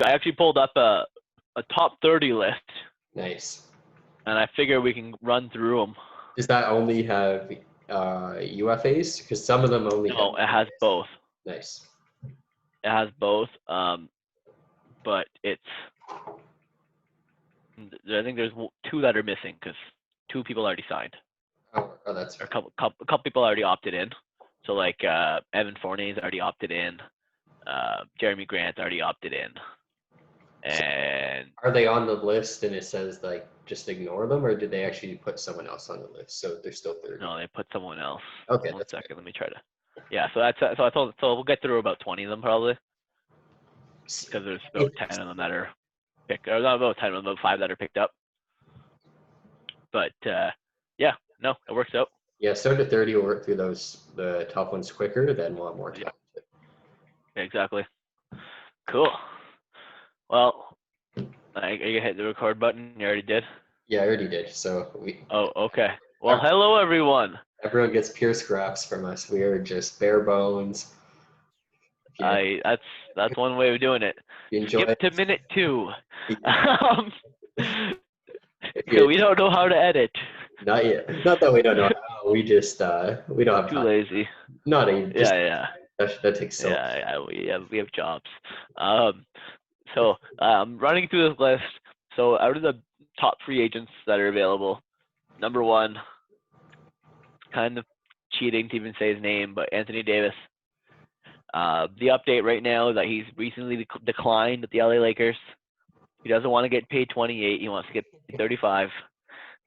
I actually pulled up a top 30 list, Nice. and I figure we can run through them. Does that only have UFAs? Because some of them only No, have it has both. Nice. It has both, but it's. I think there's 2 that are missing because 2 people already signed. Oh, that's Or a couple people already opted in. So like Evan Fournier's already opted in. Jeremy Grant's already opted in. And are they on the list and it says like just ignore them, or did they actually put someone else on the list? So they're still 30. no, they put someone else. Okay. One second, good. Let me try to. Yeah, so that's so I thought we'll get through about 20 of them probably, because there's about 10 of them that are picked, or not about 10 of them, about 5 that are picked up. But yeah, no, it works out. Yeah, start at 30. We'll work through the top ones quicker, then we'll have more time. Yeah, exactly. Cool. Well, you hit the record button. You already did. Yeah, I already did. So Oh, okay. Well, hello everyone. Everyone gets pure scraps from us. We are just bare bones. That's one way of doing it. Skip to minute 2. We don't know how to edit. Not yet. Not that we don't know how. We just we don't have too time. Lazy. Not even. Yeah. That takes so. Yeah. We have jobs. So running through this list. So out of the top free agents that are available, number 1, kind of cheating to even say his name, but Anthony Davis. The update right now is that he's recently declined at the LA Lakers. He doesn't want to get paid 28. He wants to get paid 35.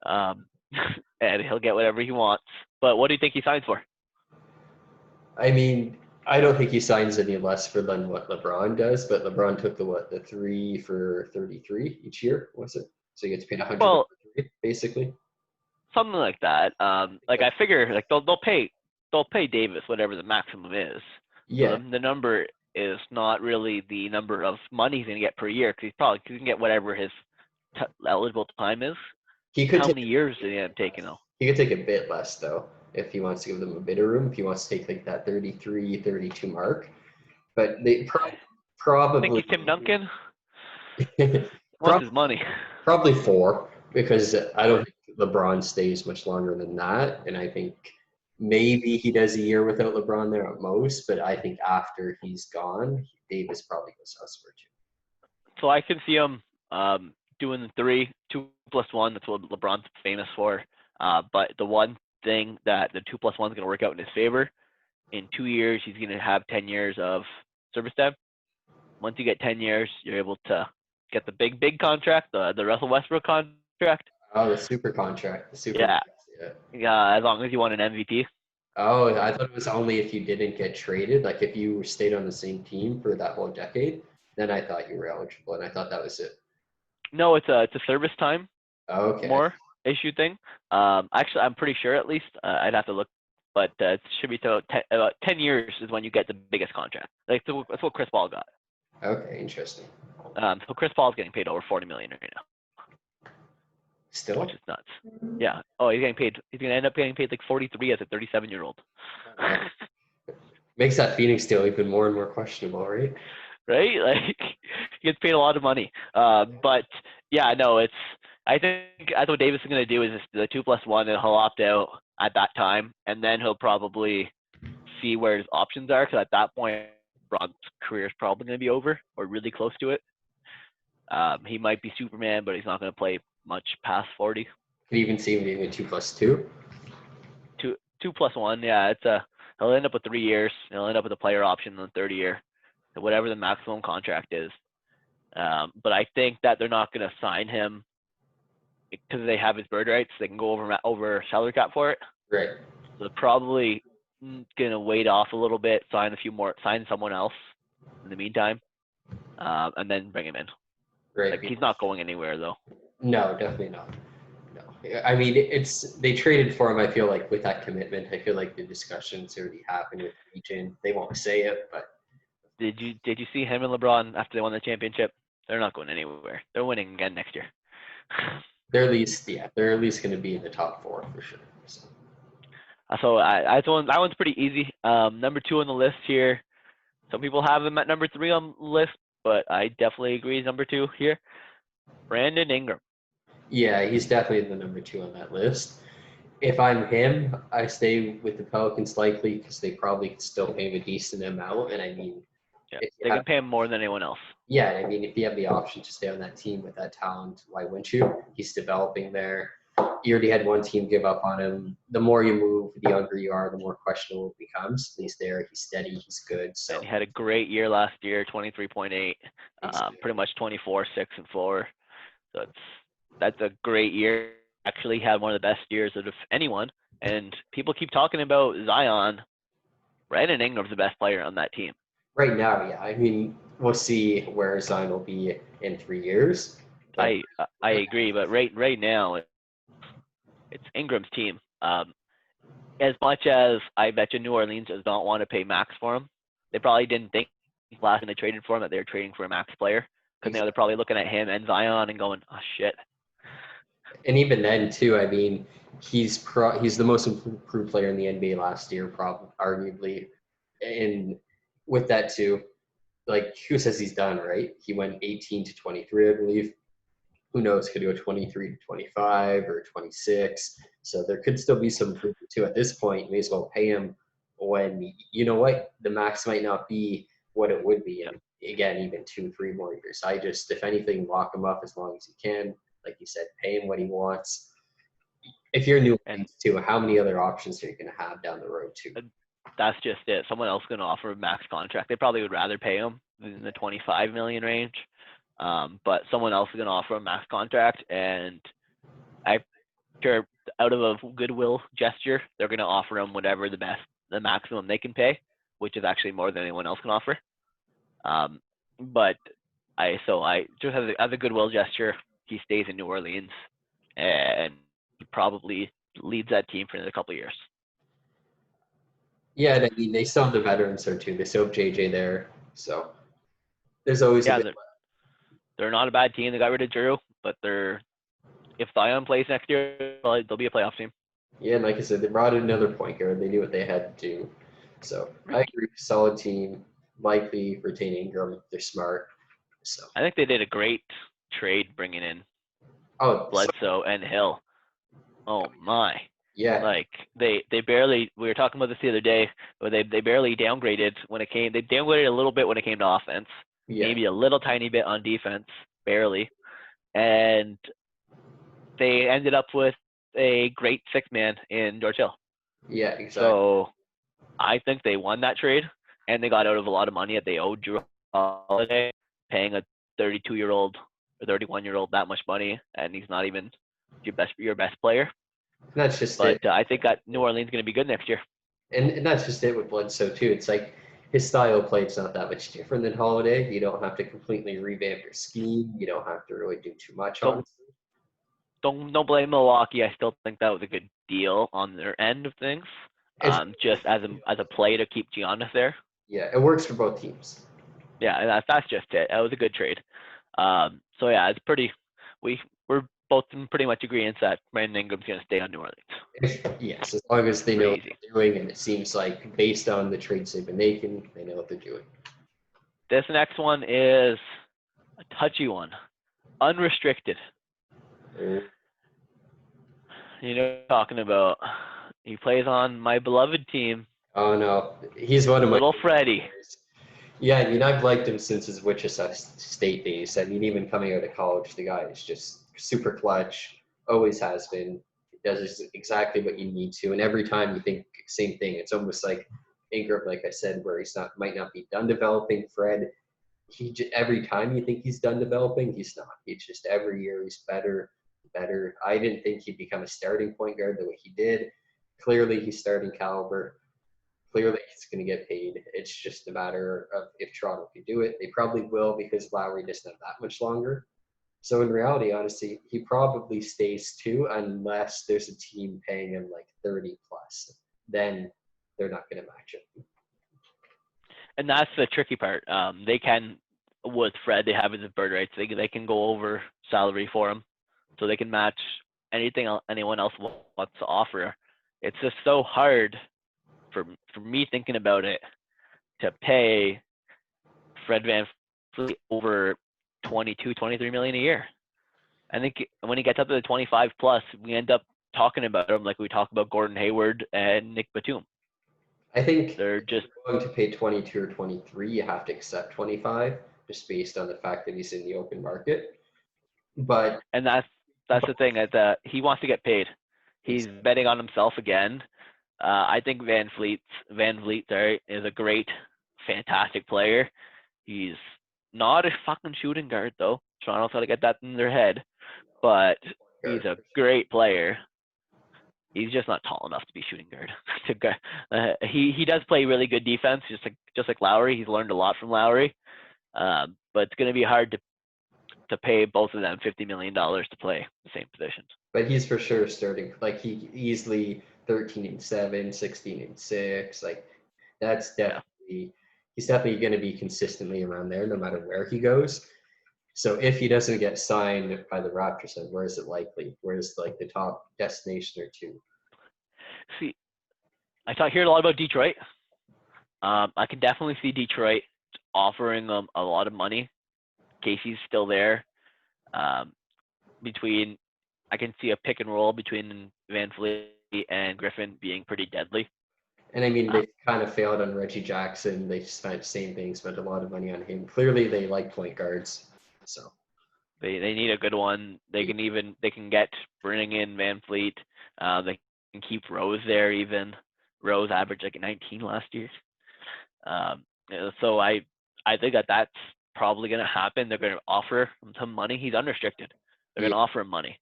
And he'll get whatever he wants. But what do you think he signs for? I mean, I don't think he signs any less than what LeBron does, but LeBron took the 3 for 33 each year, was it? So he gets paid 100 basically. Something like that. Like I figure like they'll pay Davis whatever the maximum is. Yeah. So the number is not really the number of money he's going to get per year, because he can get whatever his eligible time is. How many years did he end up taking though? He could take a bit less though, if he wants to give them a bit of room. If he wants to take like that 33, 32 mark, but they probably. Think he's Tim Duncan? What's his money? Probably 4, because I don't think LeBron stays much longer than that, and I think maybe he does a year without LeBron there at most, but I think after he's gone, Davis probably goes elsewhere too. So I can see him doing the 3, 2+1. That's what LeBron's famous for. But the one thing that the 2+1 is going to work out in his favor, in 2 years, he's going to have 10 years of service time. Once you get 10 years, you're able to get the big contract, the Russell Westbrook contract. Oh, the super contract. Yeah, as long as you want an MVP. Oh, I thought it was only if you didn't get traded. Like if you stayed on the same team for that whole decade, then I thought you were eligible, and I thought that was it. No, it's a service time. Okay. More issue thing. Actually, I'm pretty sure at least. I'd have to look, but it should be about 10 years is when you get the biggest contract. Like that's what Chris Paul got. Okay, interesting. So Chris Paul's getting paid over $40 million right now. Still? Which is nuts. Yeah. Oh, he's getting paid. He's gonna end up getting paid like 43 as a 37-year-old. Makes that Phoenix deal even more and more questionable, right? Right? Like he gets paid a lot of money. But yeah, no, I think that's what Davis is gonna do is just the 2+1, and he'll opt out at that time, and then he'll probably see where his options are, because at that point, LeBron's career is probably gonna be over or really close to it. He might be Superman, but he's not gonna play much past 40. Could even see him doing 2+2. 2+1, yeah. He'll end up with 3 years. He'll end up with a player option in the third year, whatever the maximum contract is. But I think that they're not going to sign him because they have his bird rights. They can go over salary cap for it. Right. So they're probably going to wait off a little bit, sign someone else in the meantime, and then bring him in. Right. Like, he's not going anywhere though. No, definitely not. No, I mean they traded for him. I feel like with that commitment, I feel like the discussions already happened with region. They won't say it, but did you see him and LeBron after they won the championship? They're not going anywhere. They're winning again next year. They're at least going to be in the top 4 for sure. So that one's pretty easy. Number 2 on the list here. Some people have him at number 3 on the list. but I definitely agree number 2 here. Brandon Ingram. Yeah, he's definitely the number 2 on that list. If I'm him, I stay with the Pelicans likely because they probably could still pay him a decent amount. And I mean, Yeah, if you they have, can pay him more than anyone else. yeah, I mean, if you have the option to stay on that team with that talent, why wouldn't you? He's developing there. You already had one team give up on him. The more you move, the younger you are, the more questionable it becomes. He's there. He's steady. He's good. So And he had a great year last year, 23.8, pretty much 24, 6, and 4. So that's a great year. Actually had one of the best years of anyone. And people keep talking about Zion. Brandon Ingram's the best player on that team. right now, yeah. I mean, we'll see where Zion will be in 3 years. But I agree, but right now it's Ingram's team. As much as I bet you New Orleans does not want to pay max for him, they probably didn't think last time they traded for him that they were trading for a max player because now they're probably looking at him and Zion and going, oh shit. and even then too, I mean, he's the most improved player in the NBA last year, probably arguably. And with that too, like who says he's done, right? He went 18 to 23, I believe. Who knows? Could go 23 to 25 or 26. So there could still be some improvement too. At this point, you may as well pay him when you know what the max might not be what it would be. And again, even 2, 3 more years. I just, if anything, lock him up as long as you can. Like you said, pay him what he wants. If you're New And Orleans too, how many other options are you going to have down the road too? that's just it. Someone else going to offer a max contract. They probably would rather pay him in the 25 million range. But someone else is going to offer a max contract, and I'm sure out of a goodwill gesture, they're going to offer him whatever the maximum they can pay, which is actually more than anyone else can offer. But I just as a goodwill gesture, he stays in New Orleans, and he probably leads that team for another couple of years. Yeah, and I mean, they still have the veterans there too. They still have JJ there. So there's always a bit. They're not a bad team. They got rid of Drew, but if Zion plays next year, they'll be a playoff team. Yeah, and like I said, they brought in another point guard. They knew what they had to do. So I agree. Solid team. Likely retain Ingram. They're smart. So I think they did a great trade bringing in Bledsoe and Hill. Oh my. Yeah. Like they barely, we were talking about this the other day, but they barely downgraded they downgraded a little bit when it came to offense. Yeah. Maybe a little tiny bit on defense, barely. And they ended up with a great 6-man in George Hill. Yeah, exactly. So I think they won that trade, and they got out of a lot of money that they owed Drew Holiday, paying a 32-year-old or 31-year-old that much money, and he's not even your best player. That's just but it. I think that New Orleans is going to be good next year. And that's just it with Bledsoe too. It's like his style of play is not that much different than Holiday. You don't have to completely revamp your scheme. You don't have to really do too much on it. Don't blame Milwaukee. I still think that was a good deal on their end of things. Just as a play to keep Giannis there. Yeah, it works for both teams. Yeah, that's just it. That was a good trade. So yeah, it's pretty. We're both in pretty much agreement that Brandon Ingram's going to stay on New Orleans. Yes, as long as they know what they're doing, and it seems like based on the trades they've been making, they know what they're doing. This next one is a touchy one. Unrestricted. You know what I'm talking about. He plays on my beloved team. Oh no, he's one of my little Freddie. Yeah, I mean, I've liked him since his Wichita State days. I mean, even coming out of college, the guy is just super clutch, always has been. He does exactly what you need to. And every time you think same thing, it's almost like Ingram, like I said, where might not be done developing. Fred, every time you think he's done developing, he's not. He's just every year he's better. I didn't think he'd become a starting point guard the way he did. Clearly, he's starting caliber. Clearly, he's going to get paid. It's just a matter of if Toronto can do it. They probably will because Lowry doesn't have that much longer. So in reality, honestly, he probably stays too unless there's a team paying him like 30 plus. Then they're not going to match him. And that's the tricky part. They can, with Fred, they have his bird rights. They can go over salary for him, so they can match anyone else wants to offer. It's just so hard for me thinking about it to pay Fred easily over 22, 23 million a year. I think when he gets up to the 25 plus, we end up talking about him like we talk about Gordon Hayward and Nick Batum. I think They're if just you're going to pay 22 or 23, you have to accept 25 just based on the fact that he's in the open market. But and that's the thing that he wants to get paid. He's betting on himself again. I think Van Vliet is a great, fantastic player. He's not a fucking shooting guard though. Toronto's got to get that in their head, but he's a great player. He's just not tall enough to be shooting guard. He does play really good defense, just like Lowry. He's learned a lot from Lowry, but it's going to be hard to pay both of them $50 million to play the same positions. But he's for sure starting. Like he easily 13-7, 16-6. Like that's definitely he's definitely going to be consistently around there no matter where he goes. So if he doesn't get signed by the Raptors, then where is it likely? Where's like the top destination or two? See, I hear a lot about Detroit. I can definitely see Detroit offering them a lot of money. Casey's still there. I can see a pick and roll between Van Vliet and Griffin being pretty deadly. And I mean, they kind of failed on Reggie Jackson. They spent a lot of money on him. Clearly, they like point guards. So they need a good one. They can bring in Van Vliet. They can keep Rose there even. Rose averaged like 19 last year. So I think that's probably going to happen. They're going to offer him some money. He's unrestricted. They're going to offer him money.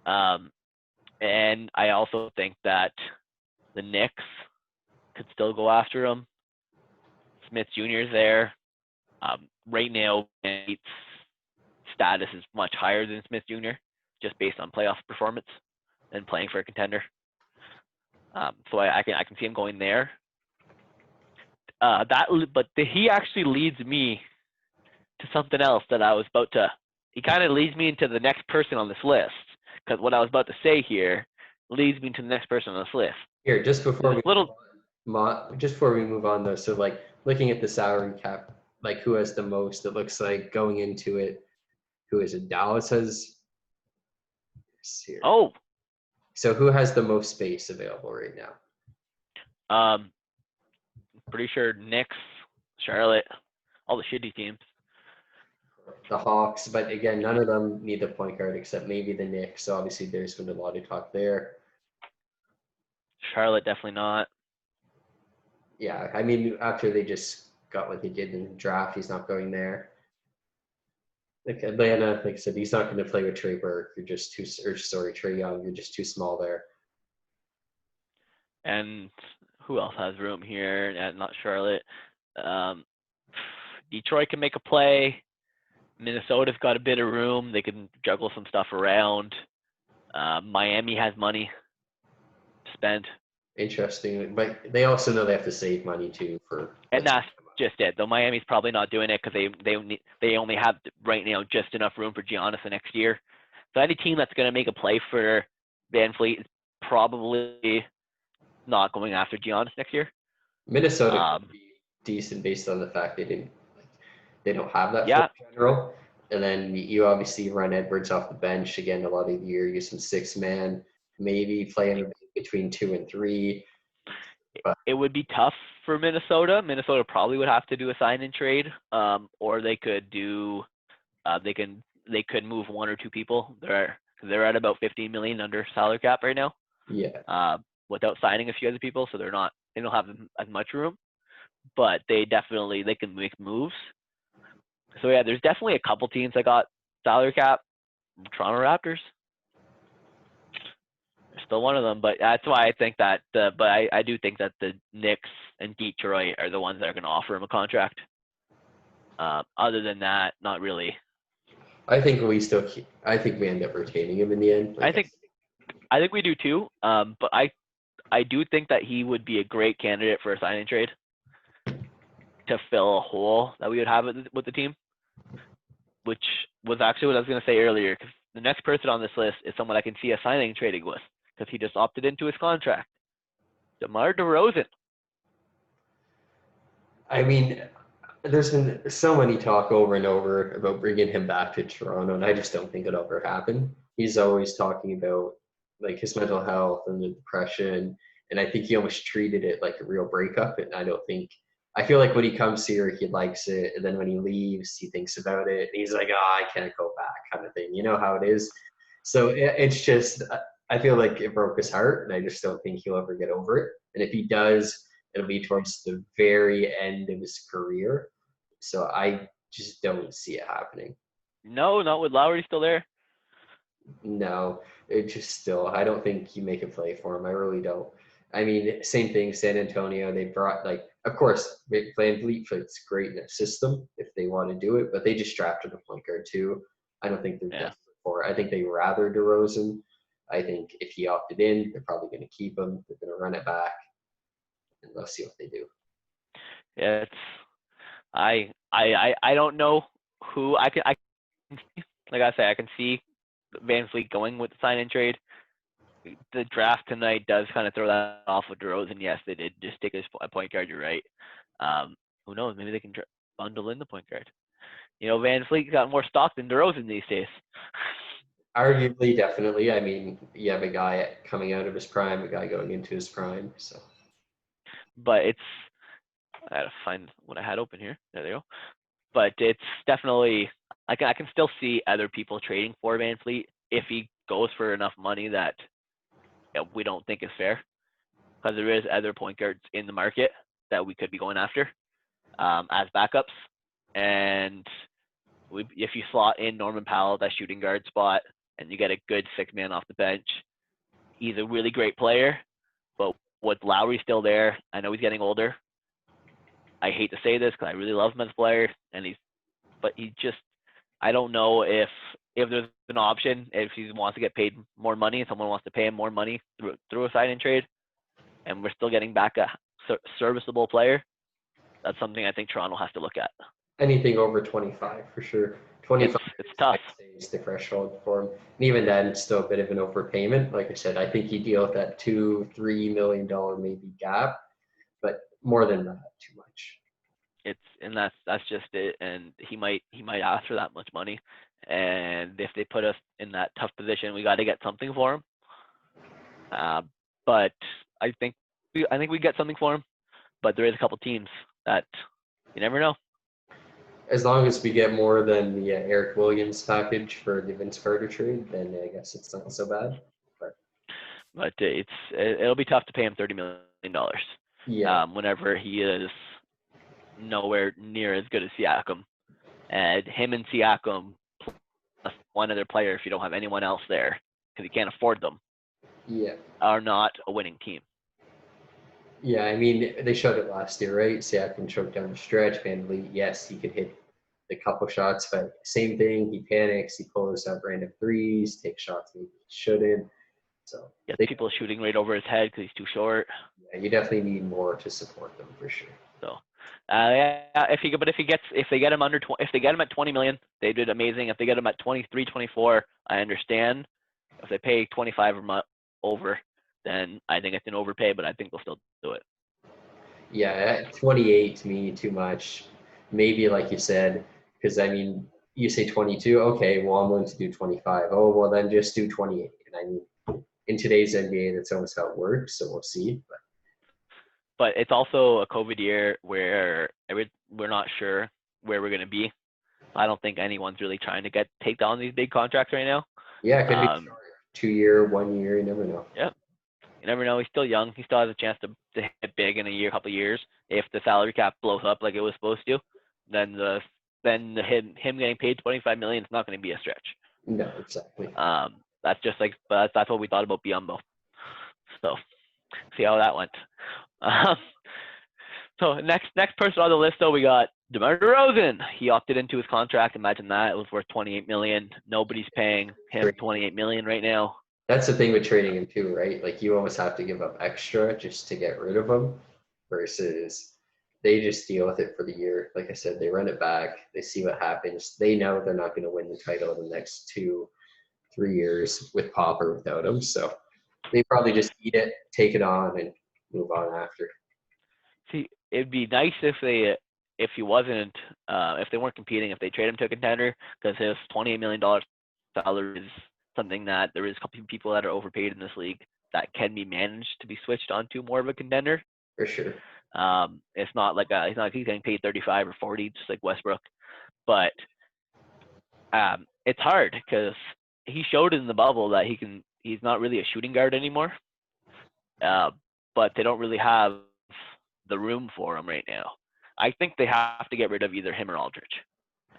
And I also think that the Knicks could still go after him. Smith Jr. is there. Right now, Nate's status is much higher than Smith Jr. just based on playoff performance and playing for a contender. So I can see him going there. He actually leads me to something else that I was about to. He kind of leads me into the next person on this list because what I was about to say here leads me to the next person on this list. Here, just before we move on though, so like looking at the salary cap, like who has the most? It looks like going into it, who is it? Dallas has. Here. Oh. So who has the most space available right now? Pretty sure Knicks, Charlotte, all the shitty teams. The Hawks, but again, none of them need the point guard except maybe the Knicks. So obviously, there's been a lot of talk there. Charlotte definitely not. Yeah, I mean, after they just got what they did in the draft, he's not going there. Like Atlanta, like I said, he's not going to play with Trey Burke. You're just Trey Young. You're just too small there. And who else has room here? Not Charlotte. Detroit can make a play. Minnesota's got a bit of room. They can juggle some stuff around. Miami has money to spend. Interesting, but they also know they have to save money too And that's just it. Though Miami's probably not doing it because they only have right now just enough room for Giannis the next year. So any team that's going to make a play for Van Vliet is probably not going after Giannis next year. Minnesota could be decent based on the fact they don't have that full general. And then you obviously run Edwards off the bench again a lot of the year. Use some 6-man, maybe playing between 2 and 3. But it would be tough for Minnesota. Minnesota probably would have to do a sign and trade, or they could do they could move 1 or 2 people. They're at about 15 million under salary cap right now. Yeah. Without signing a few other people, so they don't have as much room, but they can make moves. So yeah, there's definitely a couple teams that got salary cap. Toronto Raptors. They're still one of them, but that's why I think that. But I do think that the Knicks and Detroit are the ones that are going to offer him a contract. Other than that, not really. I think we end up retaining him in the end. I think we do too. But I do think that he would be a great candidate for a sign and trade to fill a hole that we would have with the team, which was actually what I was going to say earlier. Because the next person on this list is someone I can see a signing and trading with because he just opted into his contract. DeMar DeRozan. I mean, There's been so many talk over and over about bringing him back to Toronto, and I just don't think it'll ever happen. He's always talking about like his mental health and the depression, and I think he almost treated it like a real breakup. And I don't think I feel like when he comes here, he likes it, and then when he leaves, he thinks about it, and he's like, "Oh, I can't go back," kind of thing. You know how it is. So it's just I feel like it broke his heart, and I just don't think he'll ever get over it. And if he does, it'll be towards the very end of his career. So I just don't see it happening. No, not with Lowry still there. No, it just still, I don't think you make a play for him. I really don't. I mean, same thing, San Antonio, they brought, like, of course, Van Vliet fits great in a system if they want to do it, but they just drafted a point guard too. I don't think they're Yeah. desperate for it. I think they rather DeRozan. I think if he opted in, they're probably going to keep him. They're going to run it back, and let's see what they do. Yeah, it's I don't know who I can see, like I say, I can see Van Fleet going with the sign and trade. The draft tonight does kind of throw that off with DeRozan. Yes, they did just take a point guard. You're right. Who knows? Maybe they can bundle in the point guard. You know, Van Fleet got more stock than DeRozan these days. Arguably, definitely. I mean, you have a guy coming out of his prime, a guy going into his prime. So, But it's I gotta find what I had open here. There they go. But it's definitely I can still see other people trading for Van Fleet if he goes for enough money that we don't think is fair, because there is other point guards in the market that we could be going after as backups. And if you slot in Norman Powell, that shooting guard spot, and you get a good six man off the bench, he's a really great player. But with Lowry still there, I know he's getting older. I hate to say this because I really love him as a player, but he just, I don't know if there's an option, if he wants to get paid more money and someone wants to pay him more money through a sign and trade, and we're still getting back a serviceable player. That's something I think Toronto has to look at. anything over 25 for sure. 25 it's tough. is the threshold for him. And even then, it's still a bit of an overpayment. Like I said, I think you deal with that $2-3 million maybe gap, but more than that, too much. And that's just it. And he might ask for that much money. And if they put us in that tough position, we got to get something for him. But I think we get something for him. But there is a couple teams that you never know. As long as we get more than the Eric Williams package for the Vince Carter trade, then I guess it's not so bad. But it'll be tough to pay him $30 million. Yeah. Whenever he is nowhere near as good as Siakam, and him and Siakam plus one other player, if you don't have anyone else there, because you can't afford them, are not a winning team. Yeah, I mean, they showed it last year, right? Siakam choked down the stretch. Van Vliet, yes, he could hit the couple shots, but same thing. He panics. He pulls up random threes, takes shots maybe he shouldn't. So people shooting right over his head because he's too short. Yeah, you definitely need more to support them for sure. So, if they get him at 20 million, they did amazing. If they get him at 23, 24, I understand. If they pay 25 or over, then I think it's an overpay, but I think they'll still do it. Yeah, 28 to me, too much. Maybe like you said, because I mean, you say 22, okay, well, I'm willing to do 25. Oh, well, then just do 28. And I mean, in today's NBA, that's almost how it works, so we'll see. But it's also a COVID year where we're not sure where we're going to be. I don't think anyone's really trying to take down these big contracts right now. Yeah, it could be 2 year, 1 year, you never know. Yeah. You never know. He's still young. He still has a chance to hit big in a couple of years. If the salary cap blows up like it was supposed to, then him getting paid $25 million is not going to be a stretch. No, exactly. That's just that's what we thought about Biyombo. So see how that went. So next person on the list, though, we got DeMar DeRozan. He opted into his contract. Imagine that. It was worth $28 million. Nobody's paying him $28 million right now. That's the thing with trading him too, right? Like you almost have to give up extra just to get rid of him versus they just deal with it for the year. Like I said, they run it back. They see what happens. They know they're not going to win the title in the next 2-3 years with Pop or without him. So they probably just eat it, take it on, and move on after. See, it'd be nice if they if he wasn't, if they weren't competing, if they trade him to a contender, because his $28 million salary is something that there is a couple of people that are overpaid in this league that can be managed to be switched onto more of a contender. For sure. It's not like he's getting paid 35 or 40 just like Westbrook, but it's hard because he showed in the bubble that he's not really a shooting guard anymore, but they don't really have the room for him right now. I think they have to get rid of either him or Aldridge,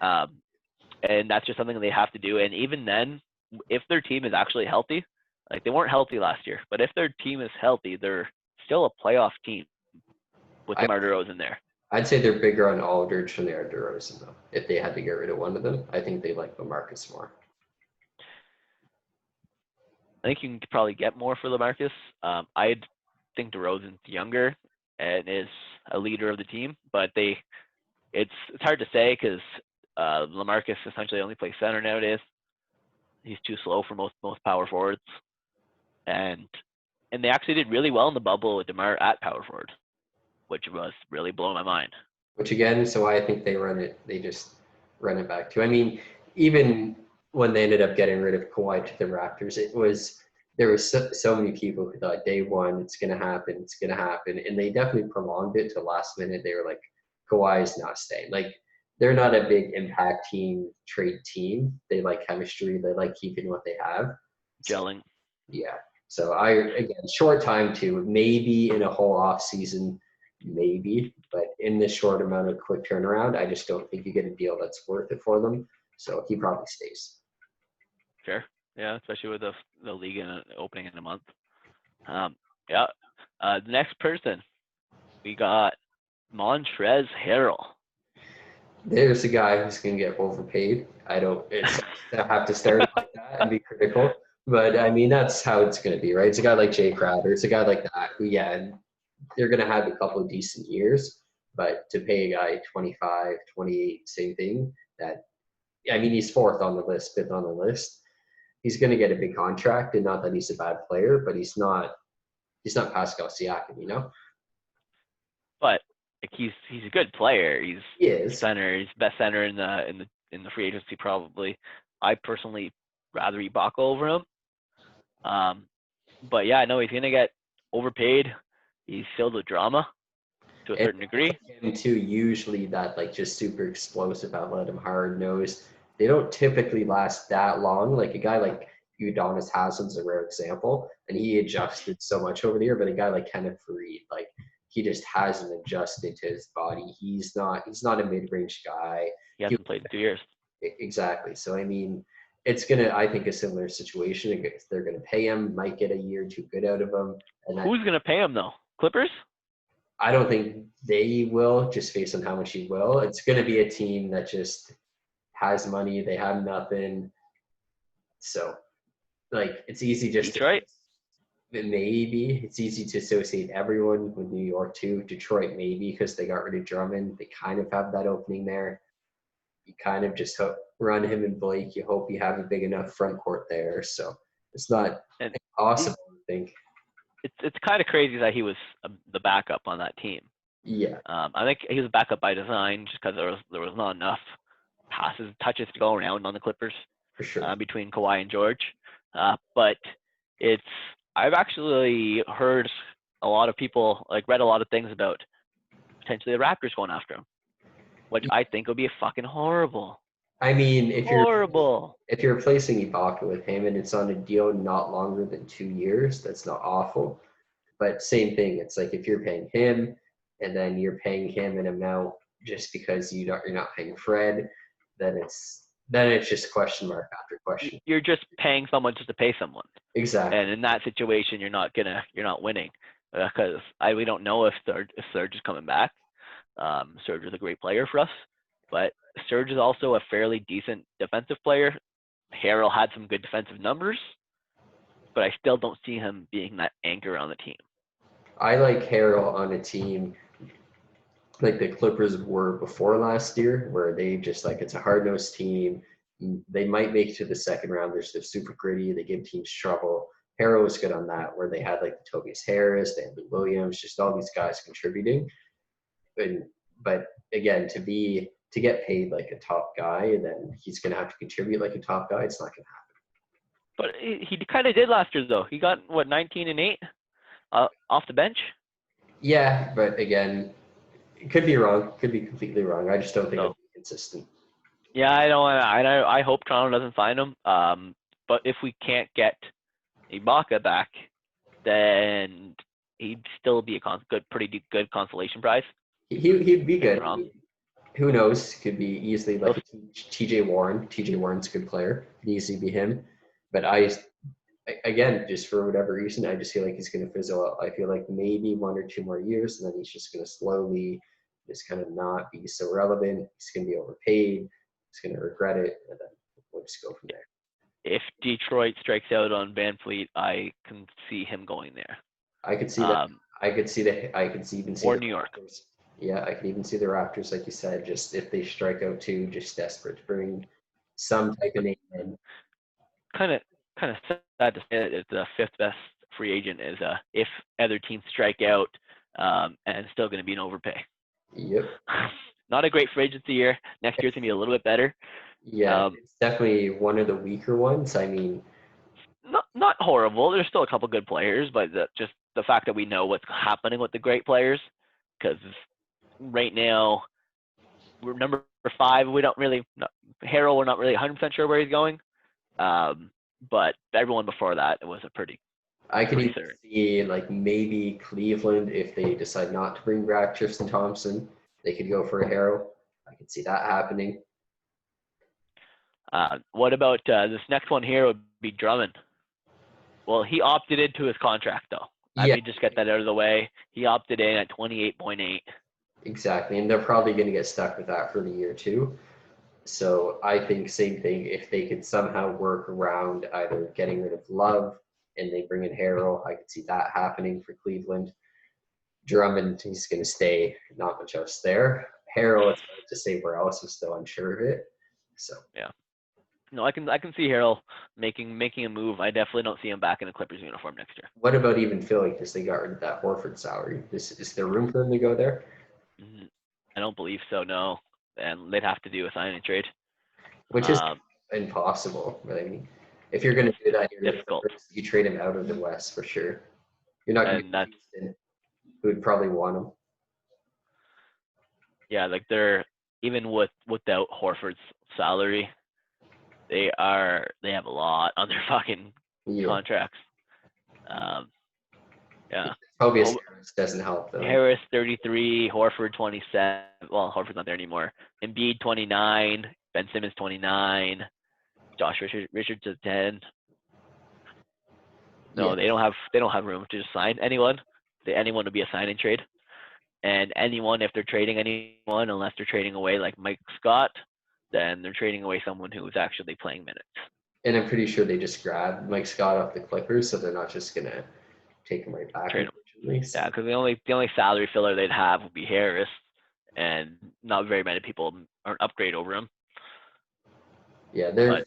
and that's just something they have to do. And even then, if their team is actually healthy, like they weren't healthy last year, but if their team is healthy, they're still a playoff team with DeMar DeRozan there. I'd say they're bigger on Aldridge than they are DeRozan, though. If they had to get rid of one of them, I think they like LaMarcus more. I think you can probably get more for LaMarcus. I think DeRozan's younger and is a leader of the team, but it's hard to say because LaMarcus essentially only plays center nowadays. He's too slow for most power forwards, and they actually did really well in the bubble with DeMar at power forward, which was really blowing my mind. Which again, so I think they just run it back to. I mean, even when they ended up getting rid of Kawhi to the Raptors, there was so many people who thought day one it's gonna happen, and they definitely prolonged it to last minute. They were like, Kawhi's not staying. Like they're not a big impact team, trade team. They like chemistry. They like keeping what they have. Gelling. Yeah. So short time too. Maybe in a whole off season, maybe, but in this short amount of quick turnaround, I just don't think you get a deal that's worth it for them. So he probably stays. Sure. Yeah, especially with the league opening in a month. The next person, we got Montrezl Harrell. There's a guy who's going to get overpaid. I have to start like that and be critical. But, I mean, that's how it's going to be, right? It's a guy like Jay Crowder. It's a guy like that who, yeah, they're going to have a couple of decent years. But to pay a guy 25, 28, same thing, he's fourth on the list, fifth on the list. He's going to get a big contract, and not that he's a bad player, but he's not Pascal Siakam, you know? But he's a good player. He is center. He's best center in the free agency probably. I personally rather Ibaka over him. But yeah, no, he's gonna get overpaid. He's filled with drama to a certain degree. Him too. Usually that like just super explosive outlet, him hard nosed. They don't typically last that long. Like a guy like Udonis Haslem's a rare example, and he adjusted so much over the year. But a guy like Kenneth Faried, like he just hasn't adjusted to his body. He's not a mid-range guy. He hasn't played in 2 years. Exactly. So I mean, it's gonna, I think, a similar situation. They're gonna pay him, might get a year or two good out of him. And who's gonna pay him though? Clippers? I don't think they will, just based on how much he will. It's gonna be a team that just has money. They have nothing. So, like, it's easy just Detroit? Maybe it's easy to associate everyone with New York too. Detroit maybe because they got rid of Drummond. They kind of have that opening there. You kind of just run him and Blake. You hope you have a big enough front court there. So it's not impossible, I think. It's kind of crazy that he was the backup on that team. Yeah. I think he was a backup by design just because there was not enough touches to go around on the Clippers. For sure. Between Kawhi and George. But I've actually heard a lot of people, read a lot of things about potentially the Raptors going after him, which I think would be fucking horrible. I mean, if you're replacing Ibaka with him and it's on a deal not longer than 2 years, that's not awful. But same thing, it's like if you're paying him and then you're paying him an amount just because you're not paying Fred, then it's just question mark after question. You're just paying someone just to pay someone. Exactly. And in that situation, you're not winning because we don't know if Serge is coming back. Serge is a great player for us, but Serge is also a fairly decent defensive player. Harrell had some good defensive numbers, but I still don't see him being that anchor on the team. I like Harrell on a team like the Clippers were before last year, where they just it's a hard-nosed team. They might make it to the second round. They're super gritty. They give teams trouble. Harrell was good on that, where they had the Tobias Harris, they had Lou Williams, just all these guys contributing. And But again, to get paid like a top guy, then he's going to have to contribute like a top guy. It's not going to happen. But he kind of did last year, though. He got, 19 and 8 off the bench? Yeah, but again, it could be wrong. Could be completely wrong. I just don't think it'll be consistent. Yeah, I hope Toronto doesn't sign him. But if we can't get Ibaka back, then he'd still be a pretty good consolation prize. He'd be good. Who knows? Could be easily like TJ Warren. TJ Warren's a good player. Could easily be him. But again, just for whatever reason, I just feel like he's going to fizzle out. I feel like maybe 1 or 2 more years, and then he's just going to slowly just kind of not be so relevant. He's going to be overpaid. He's going to regret it, and then we'll just go from there. If Detroit strikes out on VanVleet, I can see him going there. I could see that. I could even see or the New York. Raptors. Yeah, I could even see the Raptors, like you said, just if they strike out too, just desperate to bring some type of name in. Kind of sad to say that it's the 5th best free agent is if other teams strike out and still going to be an overpay. Yep. Not a great free agency year. Next year's going to be a little bit better. Yeah, it's definitely one of the weaker ones. I mean, not horrible. There's still a couple good players, but just the fact that we know what's happening with the great players, because right now we're number 5. We don't really Harrell. We're not really 100% sure where he's going. But everyone before that, it was a pretty. I could even see like maybe Cleveland if they decide not to bring back Tristan Thompson, they could go for a Harrell. I could see that happening. What about this next one here would be Drummond. Well, he opted into his contract, though. Let me just get that out of the way. He opted in at 28.8. Exactly, and they're probably going to get stuck with that for the year too. So I think same thing. If they could somehow work around either getting rid of Love and they bring in Harrell, I could see that happening for Cleveland. Drummond, he's going to stay. Not much else there. Harrell, it's hard to say where else. I'm still unsure of it. So yeah. No, I can see Harrell making a move. I definitely don't see him back in a Clippers uniform next year. What about even Philly? Because they got rid of that Horford salary. Is there room for him to go there? I don't believe so. No, and they'd have to do a sign and trade, which is impossible. But I mean, if you're going to do that, you trade him out of the West for sure. You're not going to Houston, who would probably want him. Yeah, like they're even without Horford's salary. They have a lot on their fucking contracts. Yeah. Obviously, Harris doesn't help though. Harris 33, Horford 27. Well, Horford's not there anymore. Embiid 29, Ben Simmons 29, Josh Richards is 10. No, they don't have room to just sign anyone. Anyone would be a sign and trade, and anyone if they're trading anyone, unless they're trading away like Mike Scott, then they're trading away someone who is actually playing minutes. And I'm pretty sure they just grabbed Mike Scott off the Clippers, so they're not just gonna take him right back. Yeah, because the only salary filler they'd have would be Harris, and not very many people aren't upgrade over him. Yeah, they're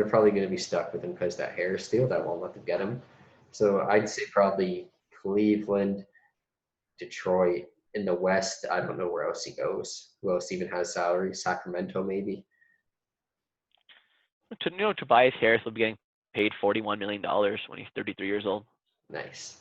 probably gonna be stuck with him because that Harris deal that won't let them get him. So I'd say probably Cleveland, Detroit. In the West, I don't know where else he goes. Who else even has salary? Sacramento, maybe. Tobias Harris will be getting paid $41 million when he's 33 years old. Nice.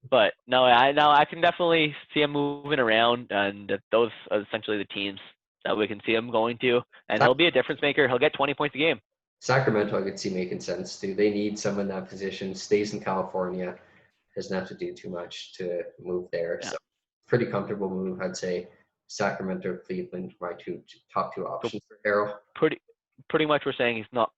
But no, I can definitely see him moving around, and those are essentially the teams that we can see him going to. And he'll be a difference maker. He'll get 20 points a game. Sacramento, I could see making sense too. They need someone in that position. Stays in California. Doesn't have to do too much to move there. Yeah. So pretty comfortable move, I'd say. Sacramento, Cleveland, my top two options for Harrell. Pretty much we're saying he's not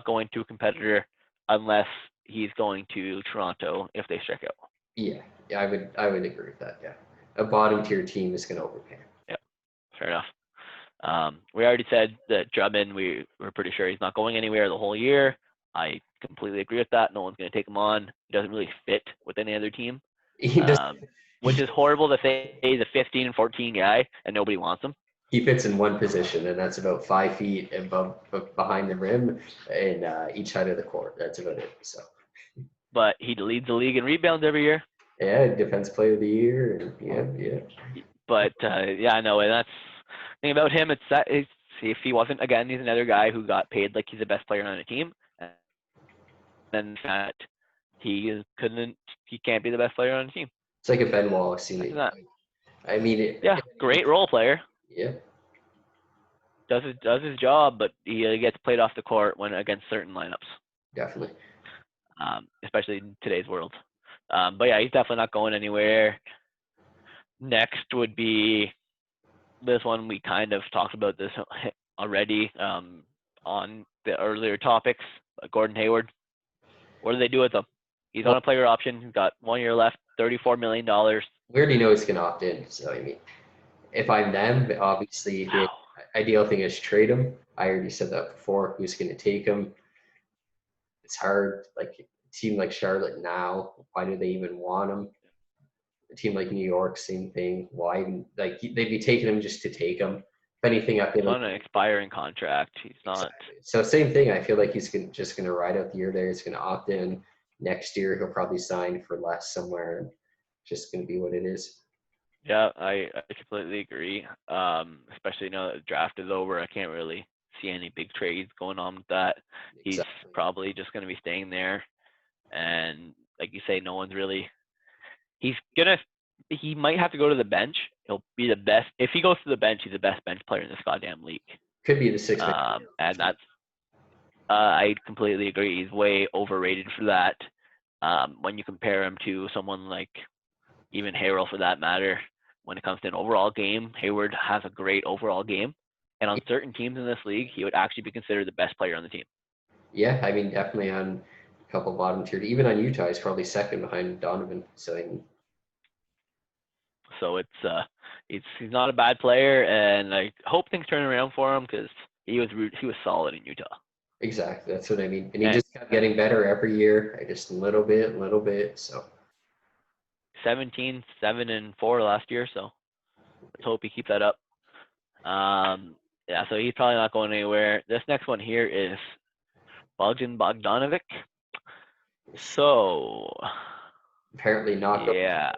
going to a competitor unless he's going to Toronto if they strike out. Yeah, I would agree with that. Yeah, a bottom tier team is going to overpay. Yeah, fair enough. We already said that Drummond, we're pretty sure he's not going anywhere the whole year. I completely agree with that. No one's going to take him on. He doesn't really fit with any other team, which is horrible to say he's a 15 and 14 guy and nobody wants him. He fits in one position, and that's about 5 feet behind the rim and each side of the court. That's about it. So, but he leads the league in rebounds every year. Yeah, defense player of the year. And yeah. But yeah, no, and that's the thing about him. It's that if he wasn't, again, he's another guy who got paid like he's the best player on a team, and then that he can't be the best player on the team. It's like a Ben Wallace. Imagine that. I mean, Yeah, great role player. Yeah, Does his job, but he gets played off the court when against certain lineups. definitely. Especially in today's world. But yeah, he's definitely not going anywhere. Next would be this one. We kind of talked about this already on the earlier topics. Gordon Hayward. What do they do with him? He's on a player option. He's got 1 year left, $34 million. We already know he's going to opt in. So, I mean, if I'm them, obviously the ideal thing is trade him. I already said that before. Who's going to take him? It's hard. Like a team like Charlotte now, why do they even want him? A team like New York, same thing. Why? Like they'd be taking him just to take him. If anything, I feel He's like on an expiring contract. He's not. Exactly. So same thing. I feel like he's just going to ride out the year there. He's going to opt in. Next year, he'll probably sign for less somewhere. And just going to be what it is. Yeah, I completely agree. Especially now that the draft is over, I can't really see any big trades going on with that. He's probably just going to be staying there. And like you say, no one's really. He might have to go to the bench. He'll be the best. If he goes to the bench, he's the best bench player in this goddamn league. Could be the sixth man. And that's. I completely agree. He's way overrated for that. When you compare him to someone like even Harrell, for that matter, when it comes to an overall game, Hayward has a great overall game. And on certain teams in this league, he would actually be considered the best player on the team. Yeah, I mean, definitely on a couple bottom tier. Even on Utah, he's probably second behind Donovan. So he's not a bad player, and I hope things turn around for him because he was solid in Utah. Exactly, that's what I mean. And he just kept getting better every year, just a little bit. So 17, 7, and 4 last year. So let's hope he keeps that up. Yeah, so he's probably not going anywhere. This next one here is Bogdan Bogdanovic. So apparently not. Yeah.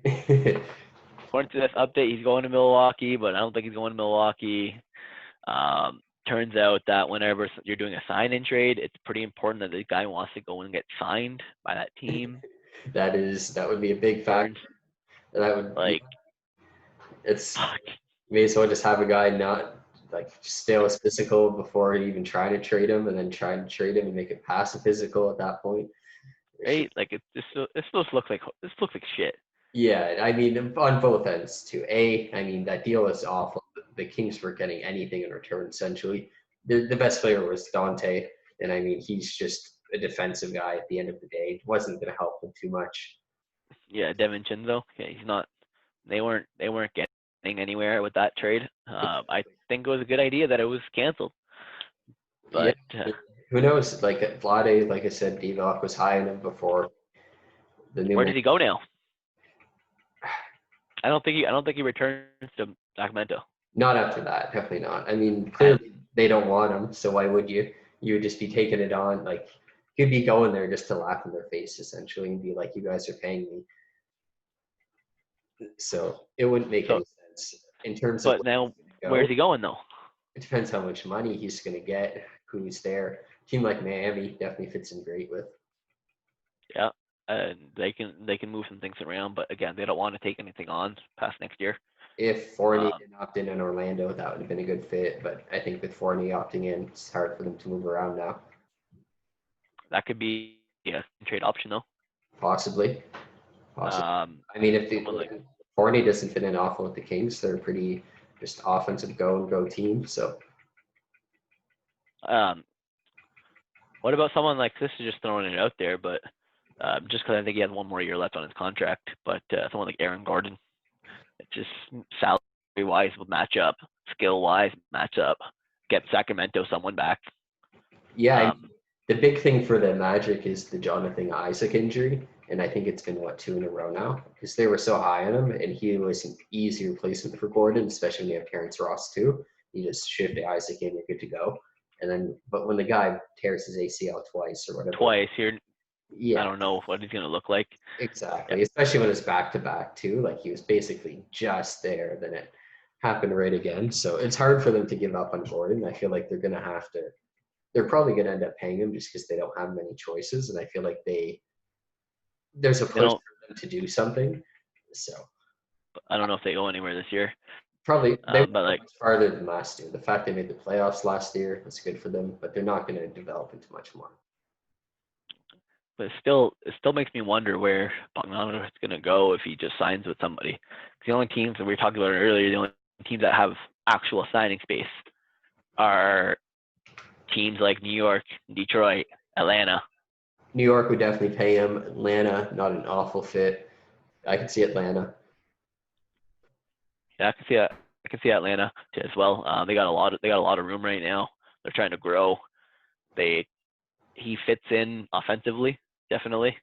According to this update, he's going to Milwaukee, but I don't think he's going to Milwaukee. Turns out that whenever you're doing a sign-in trade, it's pretty important that the guy wants to go and get signed by that team. That would be a big factor. That would may as well just have a guy not just fail his physical before even trying to trade him, and then try and trade him and make it pass a physical at that point. Right? Like this looks like shit. Yeah, I mean on both ends too. I mean that deal is awful. The Kings were getting anything in return essentially. The best player was Dante, and I mean he's just a defensive guy at the end of the day. It wasn't going to help him too much. Yeah, DiVincenzo. Yeah, he's not. They weren't getting anywhere with that trade. I think it was a good idea that it was canceled. But who knows? Like Vlade, like I said, Divac was high on him before. Where did he go now? I don't think he returns to Sacramento. Not after that, definitely not. I mean, clearly they don't want him, so why would you? You would just be taking it on. Like you'd be going there just to laugh in their face, essentially, and be like, "You guys are paying me." So it wouldn't make any sense in terms of. But now, where's he going though? It depends how much money he's going to get, who's there. A team like Miami definitely fits in great with. Yeah, and they can move some things around, but again, they don't want to take anything on past next year. If Fournier didn't opt in Orlando, that would have been a good fit. But I think with Fournier opting in, it's hard for them to move around now. That could be a trade option though. Possibly. I mean, if Fournier doesn't fit in awful with the Kings, they're pretty just offensive go team. So. What about someone like this? Is just throwing it out there, but just because I think he has 1 more year left on his contract. But someone like Aaron Gordon, it's just salary-wise would match up, skill-wise match up, get Sacramento someone back. Yeah, the big thing for the Magic is the Jonathan Isaac injury, and I think it's been 2 in a row now because they were so high on him, and he was an easy replacement for Gordon, especially when you have Terrence Ross too. You just shift Isaac in, you're good to go. And then, but when the guy tears his ACL twice or whatever. Twice, you're I Yeah, don't know what he's going to look like. Yeah, exactly. Especially when it's back to back too. Like he was basically just there, then it happened right again. So it's hard for them to give up on Gordon. I feel like they're gonna have to. They're probably gonna end up paying him just because they don't have many choices, and I feel like there's a they push don't. for them to do something. So I don't know if they go anywhere this year. probably they won't But go like, much farther than last year. The fact they made the playoffs last year, that's good for them, but they're not going to develop into much more. but it still makes me wonder where Bogdanovic is going to go if he just signs with somebody. 'Cause the only teams that we were talking about earlier, the only teams that have actual signing space are teams like New York, Detroit, Atlanta. New York would definitely pay him. Atlanta, not an awful fit. I could see Atlanta. Yeah, I can see that. I can see Atlanta as well. They got a lot of room right now. They're trying to grow. He fits in offensively, definitely.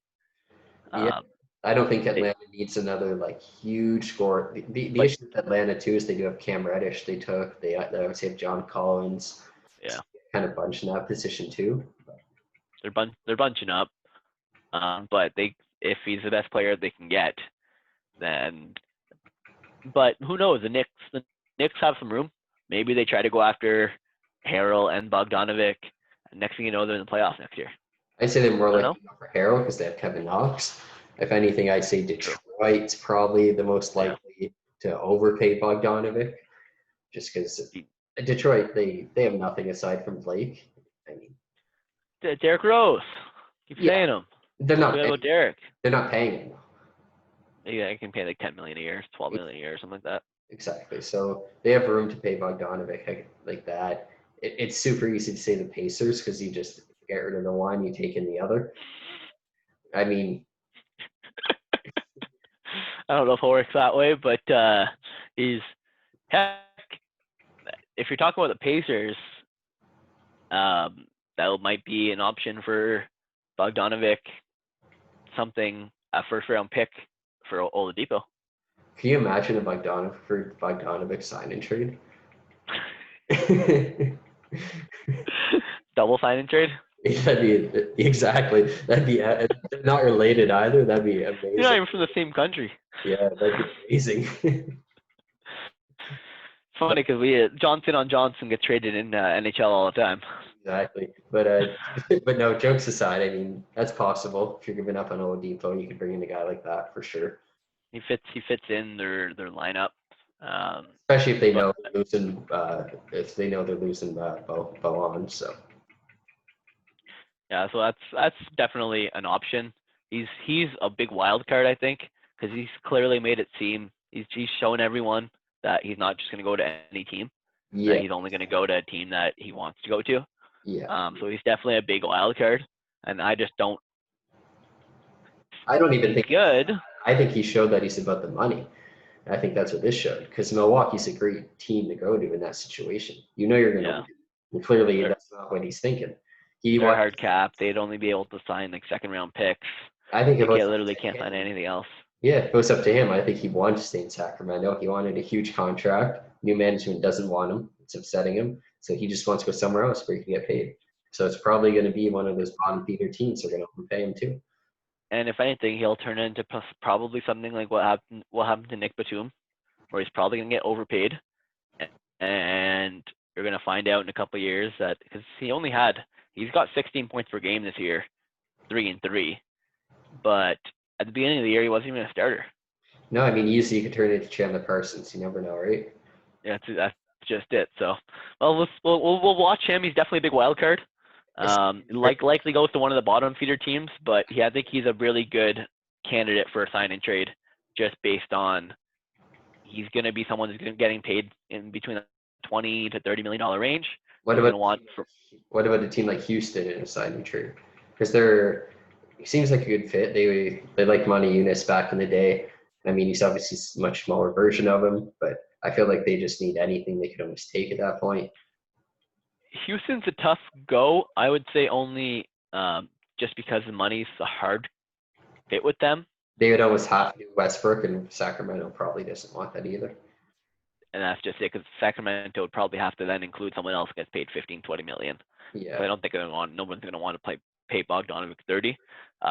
Yeah, Um, I don't think they, Atlanta needs another like huge score. The but issue with Atlanta too is they do have Cam Reddish. They obviously have John Collins, yeah, kind of bunch in that position too. they're bunching up. But if he's the best player they can get, then. But who knows? The Knicks have some room. Maybe they try to go after Harrell and Bogdanovic. Next thing you know, they're in the playoffs next year. I'd say they're more I don't likely know. to go for Harrell because they have Kevin Knox. If anything, I'd say True. Detroit's probably the most Yeah. likely to overpay Bogdanovic, just because Detroit they have nothing aside from Blake. I mean, Derrick Rose. Keep yeah, saying him. they're Don't not forget about Derrick. they're not paying him. Yeah, I can pay like 10 million a year, 12 million a year, something like that. Exactly. So they have room to pay Bogdanovic like that. It's super easy to say the Pacers because you just get rid of the one, you take in the other. I mean, I don't know if it works that way, but he's heck. If you're talking about the Pacers, that might be an option for Bogdanovic. Something a first round pick for Oladipo. can you imagine a Bogdanovic sign and trade? Double sign and trade. That'd be exactly. That'd be they're not related either. That'd be You're not amazing. even from the same country. Yeah, that'd be amazing. Funny because we Johnson on Johnson gets traded in NHL all the time. Exactly. But no, jokes aside, I mean that's possible. If you're giving up on Oladipo, you could bring in a guy like that for sure. He fits in their lineup. Especially if they But know they're losing. If they know they're losing Bowen. So yeah, so that's definitely an option. He's a big wild card, I think, because he's clearly made it seem he's shown everyone that he's not just going to go to any team. That yeah, he's only going to go to a team that he wants to go to. yeah. So he's definitely a big wild card, and I just don't. I don't even He's think. good. I think he showed that he's about the money. I think that's what this showed because Milwaukee's a great team to go to in that situation. You know you're going to Yeah, win. And clearly, they're that's not what he's thinking. He they're wants. hard cap. They'd only be able to sign like second round picks. I think They if it was can't up literally to can't sign him, anything else. yeah, if it was up to him, I think he wanted to stay in Sacramento. He wanted a huge contract. New management doesn't want him. It's upsetting him. So he just wants to go somewhere else where he can get paid. So it's probably going to be one of those bottom feeder teams. They're going to overpay him too. And if anything, he'll turn into probably something like what happened to Nick Batum, where he's probably gonna get overpaid, and you're gonna find out in a couple of years that because he's got 16 points per game this year, 3-3, but at the beginning of the year he wasn't even a starter. No, I mean, easily you could turn it into Chandler Parsons. You never know, right? Yeah, that's just it. So, well, we'll watch him. He's definitely a big wild card. Likely goes to one of the bottom feeder teams, but I think he's a really good candidate for a sign and trade, just based on he's going to be someone who's getting paid in between the 20 to 30 million dollar range. What He's about going to want for, what about a team like Houston in a signing trade? Because they're he seems like a good fit. They like Monty Eunice back in the day. I mean, he's obviously a much smaller version of him, but I feel like they just need anything they could almost take at that point. Houston's a tough go. I would say only just because the money's a hard fit with them, They would almost have to do Westbrook, and Sacramento probably doesn't want that either. and that's just it. Because Sacramento would probably have to then include someone else who gets paid 15, 20 million. So Yeah, I don't think no one's going to want to play pay Bogdanovic 30. So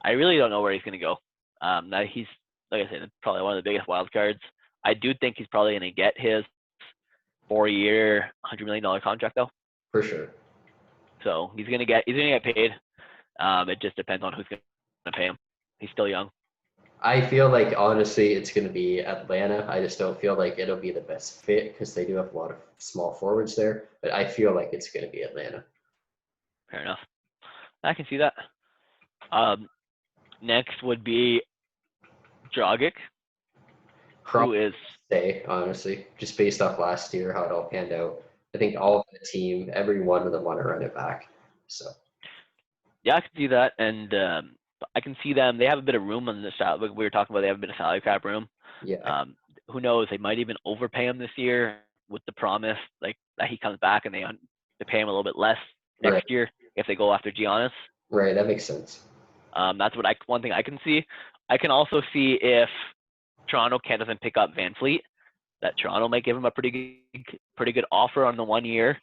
I really don't know where he's going to go. Now he's, like I said, probably one of the biggest wild cards. I do think he's probably going to get his 4-year, $100 million contract though. For sure. So he's gonna get paid. It just depends on who's gonna pay him. He's still young. I feel like honestly it's going to be Atlanta. I just don't feel like it'll be the best fit because they do have a lot of small forwards there. But I feel like it's going to be Atlanta. Fair enough. I can see that. Next would be Dragic, who is stay, honestly, just based off last year, how it all panned out. I think all of the team, every one of them want to run it back. So yeah, I can see that, and I can see them. They have a bit of room on the salary. Like we were talking about, they have a bit of salary cap room. yeah, Who knows? They might even overpay him this year with the promise like that he comes back and they pay him a little bit less next right, year if they go after Giannis. right. That makes sense. That's one thing I can see. I can also see if Toronto doesn't pick up Van Fleet, that Toronto might give him a pretty good offer on the 1 year,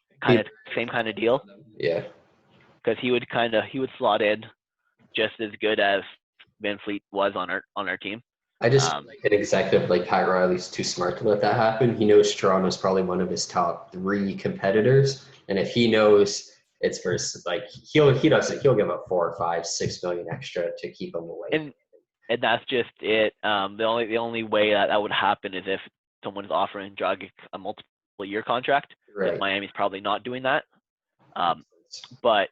same kind of deal. Yeah. Because he would slot in just as good as Van Fleet was on our team. I just feel like an executive like Pat Riley's too smart to let that happen. He knows Toronto's probably one of his top 3 competitors, and if he knows it's versus like he'll give up 4 or 5, 6 million extra to keep him away. And that's just it. The only way that would happen is if someone's offering Dragic a multiple year contract. Right. But Miami's probably not doing that. But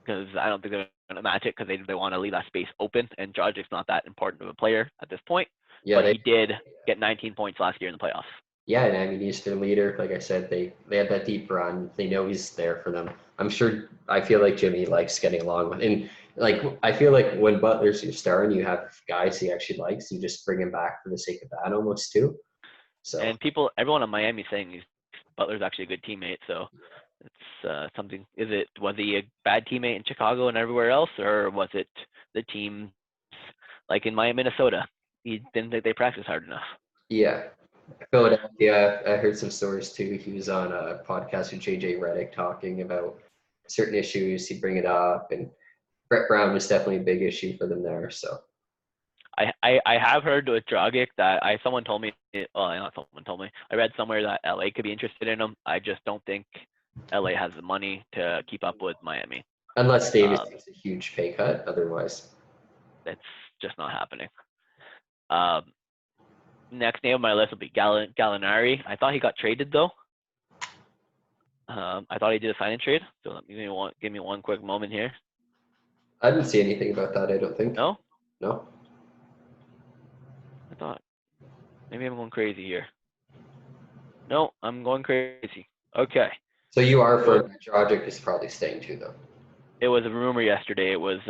because I don't think they're going to match it because they want to leave that space open, and Dragic's not that important of a player at this point. Yeah, but he did get 19 points last year in the playoffs. Yeah, and I mean he's their leader. Like I said, they had that deep run. They know he's there for them. I feel like Jimmy likes getting along with, and like I feel like when Butler's your star and you have guys he actually likes, you just bring him back for the sake of that almost too. So and everyone in Miami is saying Butler's actually a good teammate. So it's something. Was he a bad teammate in Chicago and everywhere else, or was it the team like in Minnesota? He didn't think they practiced hard enough. Yeah. Philadelphia, I heard some stories too. He was on a podcast with JJ Redick talking about certain issues. He'd bring it up, and Brett Brown was definitely a big issue for them there. So I have heard with Dragic that someone told me. Well, not someone told me. I read somewhere that LA could be interested in him. I just don't think LA has the money to keep up with Miami. Unless Davis takes a huge pay cut, otherwise, it's just not happening. Next name on my list will be Gallinari. I thought he got traded though. I thought he did a sign and trade. So give me one quick moment here. I didn't see anything about that. I don't think. No. No. I thought maybe I'm going crazy here. No, I'm going crazy. Okay. So you are for Dragic is probably staying too though. It was a rumor yesterday. It was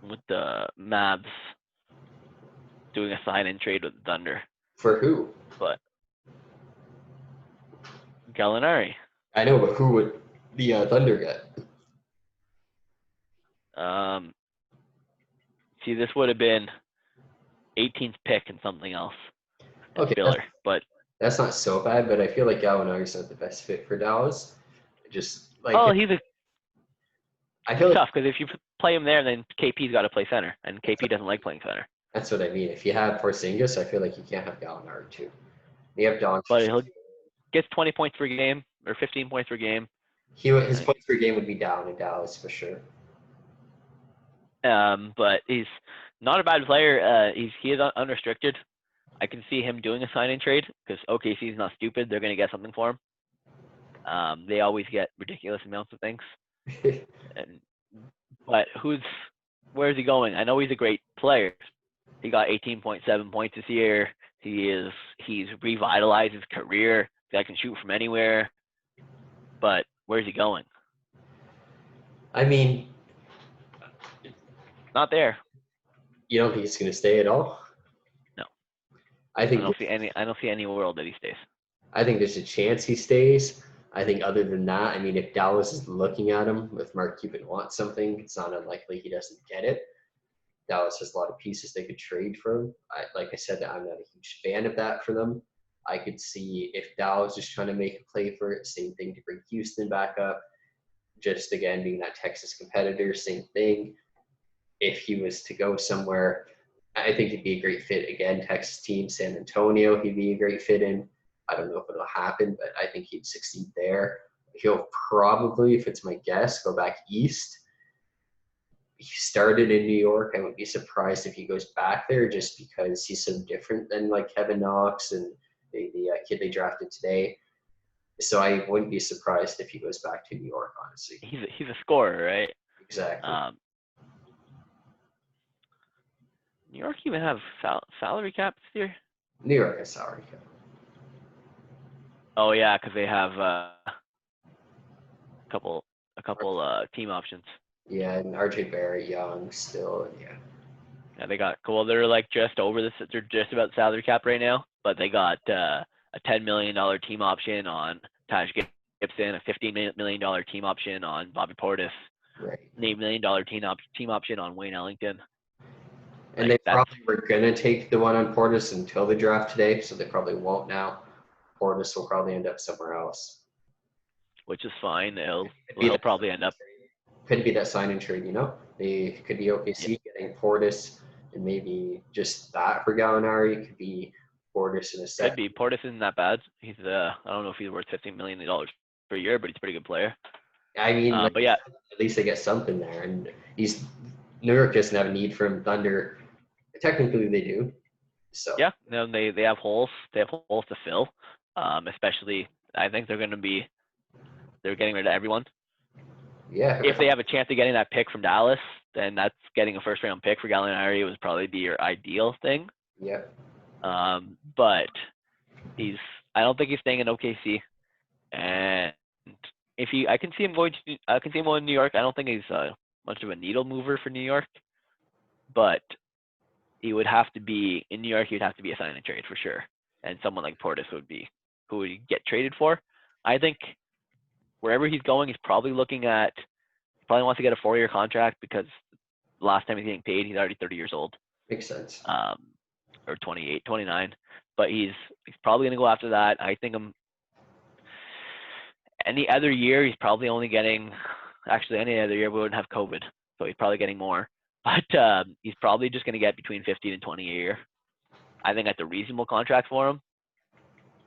with the Mavs doing a sign and trade with the Thunder. For who? But Gallinari. I know, but who would the Thunder get? See, this would have been 18th pick and something else. Okay, filler, but that's not so bad. But I feel like Gallinari's not the best fit for Dallas. Just like I feel tough because if you play him there, then KP's got to play center, and KP doesn't like playing center. That's what I mean. If you have Porzingis, I feel like you can't have Gallinari too. You have Don. But he'll get 20 points per game or 15 points per game. His points per game would be down in Dallas for sure. But he's not a bad player. He is unrestricted. I can see him doing a sign and trade because OKC is not stupid. They're going to get something for him. They always get ridiculous amounts of things. But where's he going? I know he's a great player. He got 18.7 points this year. He's revitalized his career. Guy can shoot from anywhere. But where's he going? I mean, not there. You don't think he's going to stay at all? No. I don't see any world that he stays. I think there's a chance he stays. I think other than that, I mean, if Dallas is looking at him, if Mark Cuban wants something, it's not unlikely he doesn't get it. Dallas has a lot of pieces they could trade for him. Like I said, I'm not a huge fan of that for them. I could see if Dallas is trying to make a play for it, same thing to bring Houston back up. just again being that Texas competitor, same thing. If he was to go somewhere, I think he'd be a great fit. Again, Texas team, San Antonio, he'd be a great fit in. I don't know if it'll happen, but I think he'd succeed there. He'll probably, if it's my guess, go back east. He started in New York. I wouldn't be surprised if he goes back there just because he's so different than like Kevin Knox and the kid they drafted today. So I wouldn't be surprised if he goes back to New York, honestly. He's a scorer, right? Exactly. New York even have salary cap this year? New York has salary cap. Oh yeah, because they have a couple team options. Yeah, and RJ Barrett, Young, still, yeah. Yeah, they got they're like just over this. They're just about salary cap right now, but they got a $10 million team option on Taj Gibson, a $15 million team option on Bobby Portis, Right. an $8 million team option on Wayne Ellington. And they probably were going to take the one on Portis until the draft today, so they probably won't now. Portis will probably end up somewhere else. Which is fine. He'll probably end up. Could be that sign and trade, you know? They could be OKC getting Portis and maybe just that for Gallinari. It could be Portis in a second. Could be. Portis isn't that bad. He's I don't know if he's worth $15 million per year, but he's a pretty good player. I mean, but yeah, at least they get something there. And New York doesn't have a need for him. Thunder, technically they do. So yeah, no, they have holes. They have holes to fill. Especially, I think they're getting rid of everyone. Yeah. If they have a chance of getting that pick from Dallas, then that's getting a first round pick for Gallinari would probably be your ideal thing. Yeah. But I don't think he's staying in OKC. And I can see him going to New York. I don't think he's much of a needle mover for New York, but he would have to be in New York. He'd have to be a sign and trade for sure, and someone like Portis would be who would get traded for. I think wherever he's going, he's probably looking at. He probably wants to get a 4-year contract because last time he's getting paid, he's already 30 years old. Makes sense. Or 28, 29, but he's probably going to go after that. I think any other year he's probably only getting. Actually, any other year we wouldn't have COVID, so he's probably getting more. But he's probably just going to get between 15 and 20 a year. I think that's a reasonable contract for him.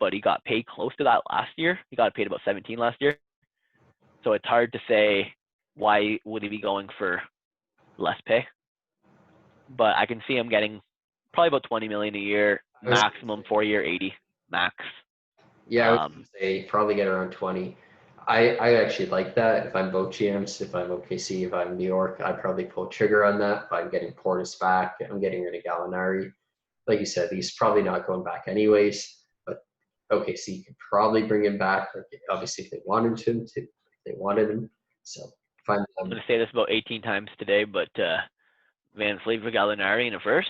But he got paid close to that last year. He got paid about 17 last year. So it's hard to say why would he be going for less pay. But I can see him getting probably about 20 million a year, maximum 4-year 80 max. Yeah, I was going to say probably get around 20. I actually like that. If I'm both GMs, if I'm OKC, if I'm New York, I'd probably pull trigger on that. If I'm getting Portis back, I'm getting rid of Gallinari. Like you said, he's probably not going back anyways. But OKC could probably bring him back. Obviously, if they wanted him to, if they wanted him. So I'm going to say this about 18 times today, but Van Fleet for Gallinari in a first?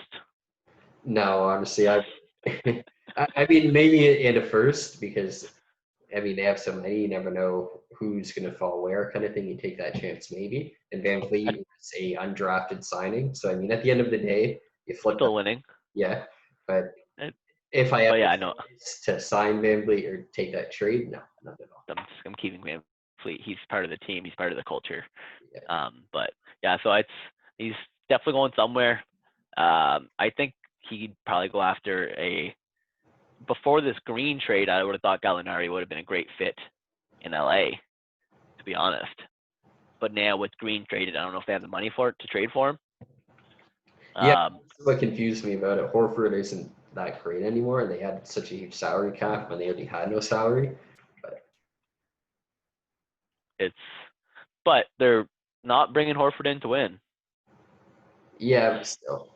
No, honestly, I mean, maybe in a first because, I mean, they have so many. You never know who's going to fall where kind of thing. You take that chance maybe. And Van Fleet was a undrafted signing. So, I mean, at the end of the day, you flip still winning. Yeah. But if I have I know. to sign Van Fleet or take that trade, no, not at all. I'm keeping Van Fleet. He's part of the team. He's part of the culture. Yeah. But, yeah, so he's definitely going somewhere. I think he'd probably go after before this Green trade, I would have thought Gallinari would have been a great fit in LA, to be honest. But now with Green traded, I don't know if they have the money to trade for him. Yeah, what confused me about it, Horford isn't that great anymore, and they had such a huge salary cap when they already had no salary. But they're not bringing Horford in to win. Yeah, but still.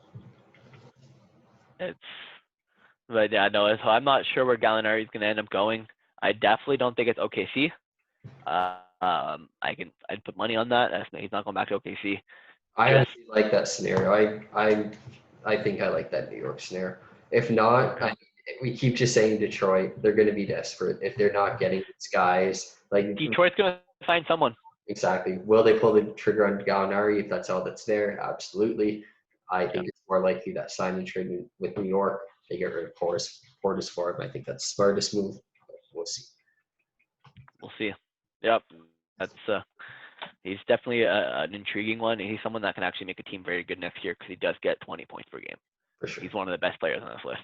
But yeah, no, so I'm not sure where Gallinari is going to end up going. I definitely don't think it's OKC. I'd put money on that. He's not going back to OKC. I actually like that scenario. I think I like that New York scenario. If not, we keep just saying Detroit. They're going to be desperate if they're not getting these guys. Like Detroit's going to find someone. Exactly. Will they pull the trigger on Gallinari if that's all that's there? Absolutely. I think it's more likely that signing trade with New York, they get rid of Portis for him. I think that's the smartest move. We'll see. We'll see. Yep. That's He's definitely an intriguing one. He's someone that can actually make a team very good next year because he does get 20 points per game. For sure. He's one of the best players on this list.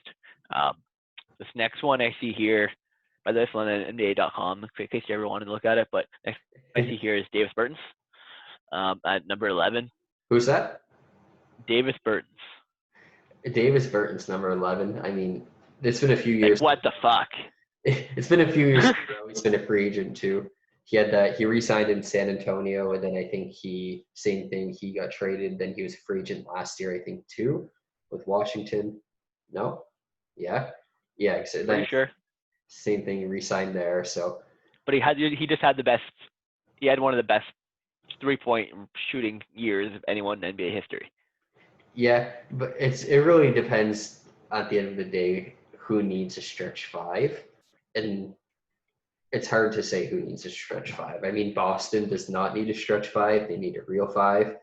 This next one I see here, by this one on NBA.com, in case you ever wanted to look at it, but next I see here is Davis Bertans at number 11. Who's that? Davis Bertans. Davis Bertans, number 11. I mean, it's been a few years. Like, what the fuck? It's been a few years ago. He's been a free agent too. He re-signed in San Antonio, and then I think same thing, he got traded. Then he was a free agent last year, I think, too, with Washington. No? Yeah? Yeah, so Pretty sure. Same thing, he re-signed there, so. But he just had he had one of the best 3-point shooting years of anyone in NBA history. Yeah, but it really depends at the end of the day who needs a stretch five. And it's hard to say who needs a stretch five. I mean, Boston does not need a stretch five. They need a real five.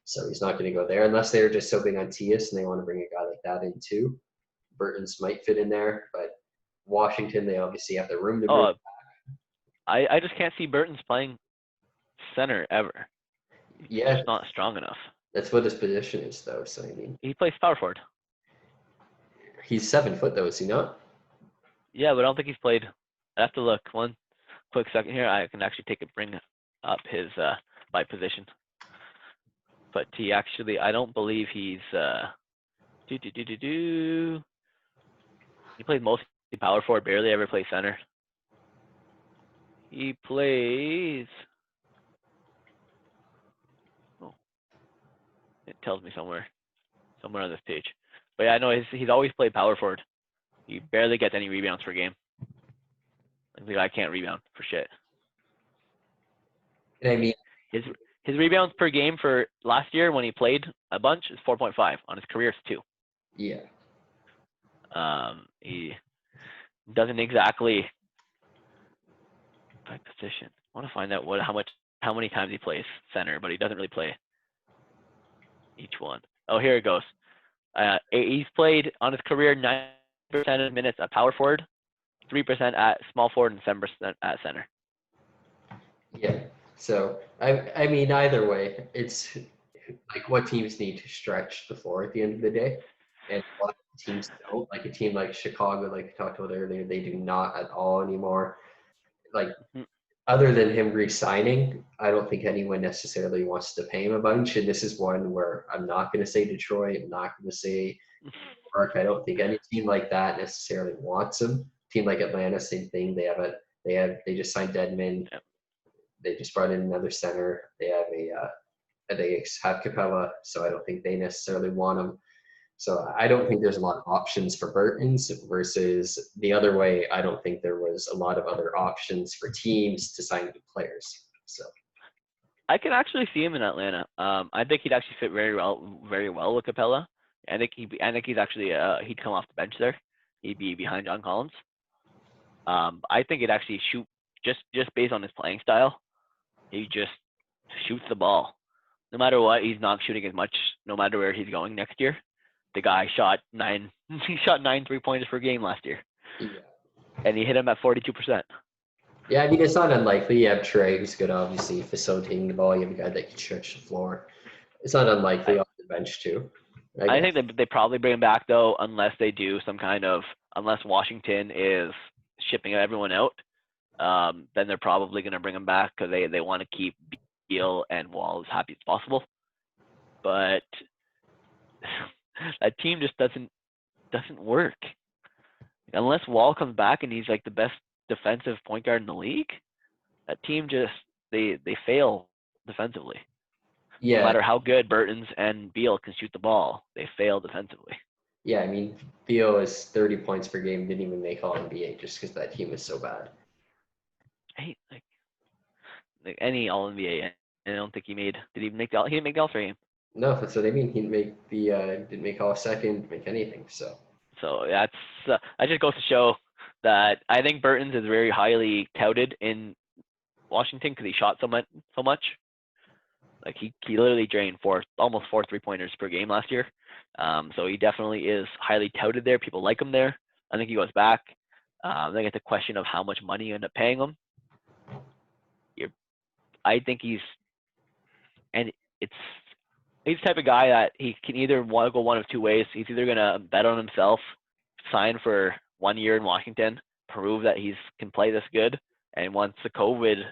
So he's not going to go there unless they're just soaping on Tias and they want to bring a guy like that in too. Bertans might fit in there, but Washington, they obviously have the room to bring. I just can't see Bertans playing center ever. Yeah. He's just not strong enough. That's what his position is, though. So, I mean. He plays power forward. He's 7 foot, though, is he not? Yeah, but I don't think he's played. I have to look. One quick second here. I can actually bring up his by position. But I don't believe he's he plays mostly power forward, barely ever plays center. He plays. Oh, it tells me somewhere on this page. But yeah, I know he's always played power forward. He barely gets any rebounds per game. Like, I can't rebound for shit. And I mean, his rebounds per game for last year when he played a bunch is 4.5. On his career, it's 2. Yeah. He doesn't exactly by position. I want to find out how many times he plays center, but he doesn't really play each one. Oh, here it goes. He's played on his career 9% of minutes at power forward, 3% at small forward, and 7% at center. Yeah. So I mean, either way, it's like what teams need to stretch the floor at the end of the day, and a lot of teams don't. Like a team like Chicago, like we talked about earlier, they do not at all anymore. Like other than him re-signing, I don't think anyone necessarily wants to pay him a bunch. And this is one where I'm not going to say Detroit. I'm not going to say York. I don't think any team like that necessarily wants him. Team like Atlanta, same thing. They just signed Dedmon. Yep. They just brought in another center. They have Capella, so I don't think they necessarily want him. So I don't think there's a lot of options for Bertans versus the other way. I don't think there was a lot of other options for teams to sign good players. So I can actually see him in Atlanta. I think he'd actually fit very well with Capella. I think he's actually he'd come off the bench there. He'd be behind John Collins. I think he'd actually shoot just based on his playing style. He just shoots the ball. No matter what, he's not shooting as much. No matter where he's going next year. The guy shot 9 3-pointers per game last year. Yeah. And he hit him at 42%. Yeah, I mean, it's not unlikely. You have Trey, who's good, obviously, facilitating the ball. You have a guy that can stretch the floor. It's not unlikely off the bench, too. I think they probably bring him back, though, unless they do unless Washington is shipping everyone out. Then they're probably going to bring him back because they want to keep Beal and Wall as happy as possible. But that team just doesn't work unless Wall comes back and he's like the best defensive point guard in the league. That team just they fail defensively. Yeah. No matter how good Bertans and Beal can shoot the ball, they fail defensively. Yeah, I mean, Beal is 30 points per game, didn't even make All NBA just because that team is so bad. Hey, like any All NBA, I don't think he made. Did he make the? He didn't make the All-Star game. No, that's what I mean. He didn't make All Second, didn't make anything. So that's that just goes to show that I think Bertans is very highly touted in Washington because he shot so much. Like he literally drained almost 4 3-pointers per game last year. So he definitely is highly touted there. People like him there. I think he goes back. Then it's a question of how much money you end up paying him. I think he's and he's the type of guy that he can either want to go one of two ways. He's either gonna bet on himself, sign for 1 year in Washington, prove that he can play this good, and once the COVID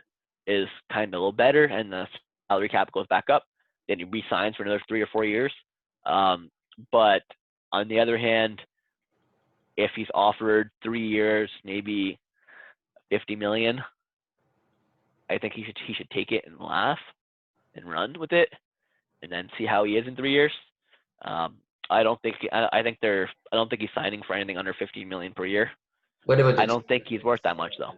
is kind of a little better and the salary cap goes back up, then he re-signs for another 3 or 4 years. But on the other hand, if he's offered 3 years, maybe $50 million, I think he should take it and laugh and run with it, and then see how he is in 3 years. I don't think he's signing for anything under $15 million per year. I don't think he's worth that much though.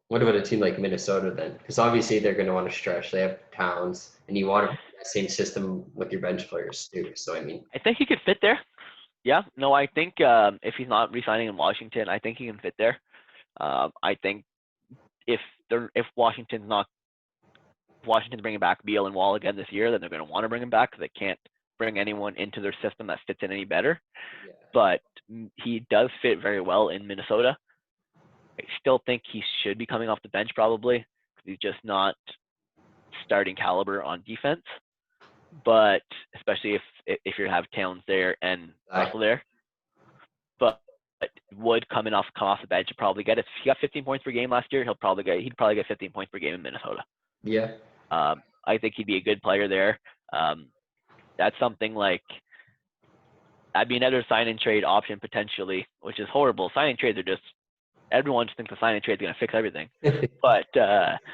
What about a team like Minnesota then? Because obviously they're going to want to stretch. They have Towns, and you want that same system with your bench players too. So I mean, I think he could fit there. Yeah, no, I think if he's not re-signing in Washington, I think he can fit there. I think if Washington's bringing back Beal and Wall again this year, then they're going to want to bring him back because they can't bring anyone into their system that fits in any better. yeah. But he does fit very well in Minnesota. I still think he should be coming off the bench probably because he's just not starting caliber on defense. But especially if you have Towns there and Russell there, but Wood come off the bench and probably get it. If he got 15 points per game last year, he'd probably get 15 points per game in Minnesota. Yeah. I think he'd be a good player there. That's something like that'd be another sign and trade option potentially, which is horrible. Sign and trades are just everyone just thinks the sign and trade is going to fix everything. But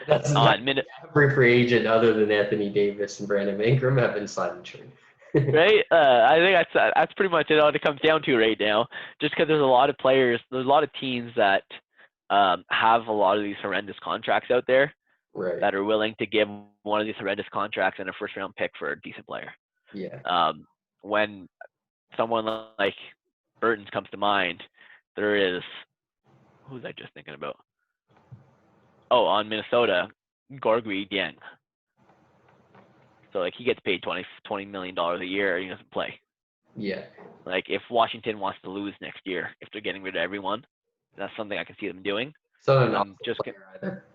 every free agent other than Anthony Davis and Brandon Ingram have been signed and trade. Right? I think that's pretty much all it comes down to right now. Just because there's a lot of players, there's a lot of teams that have a lot of these horrendous contracts out there right. that are willing to give one of these horrendous contracts and a first-round pick for a decent player. Yeah. When someone like Burton's comes to mind, there is who was I just thinking about? Oh, on Minnesota, Gorgui Dieng. So like he gets paid $20 million a year and he doesn't play. Yeah. Like if Washington wants to lose next year, if they're getting rid of everyone, that's something I can see them doing. So not an awful player either.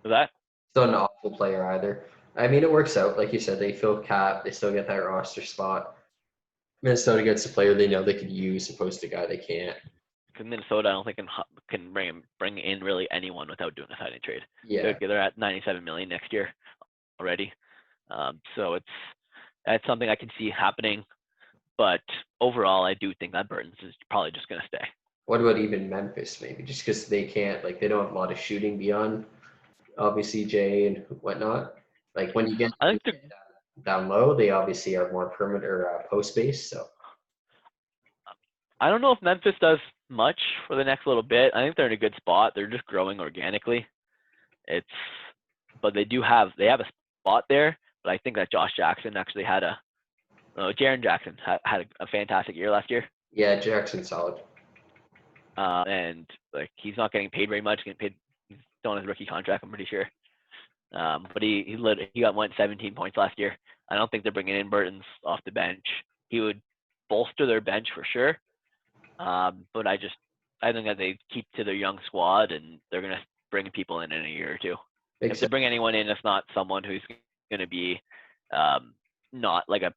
That? So not an awful player either. I mean, it works out. Like you said, they fill cap. They still get that roster spot. Minnesota gets a player they know they could use opposed to a guy they can't. Because Minnesota, I don't think can bring in really anyone without doing a signing trade. Yeah. They're at $97 million next year already. So that's something I can see happening. But overall, I do think that Burton's is probably just going to stay. What about even Memphis, maybe? Just because they can't, like, they don't have a lot of shooting beyond, obviously, Jay and whatnot. Like, when you get down low, they obviously are more perimeter post-based, so. I don't know if Memphis does much for the next little bit. I think they're in a good spot. They're just growing organically. But they have a spot there. But I think that Josh Jackson actually Jaren Jackson had a fantastic year last year. Yeah, Jackson's solid. And like he's not getting paid very much. He's still on his rookie contract, I'm pretty sure. But he got 17 points last year. I don't think they're bringing in Burton's off the bench. He would bolster their bench for sure. But I think that they keep to their young squad and they're gonna bring people in a year or two. If they bring anyone in, it's not someone who's gonna be not like a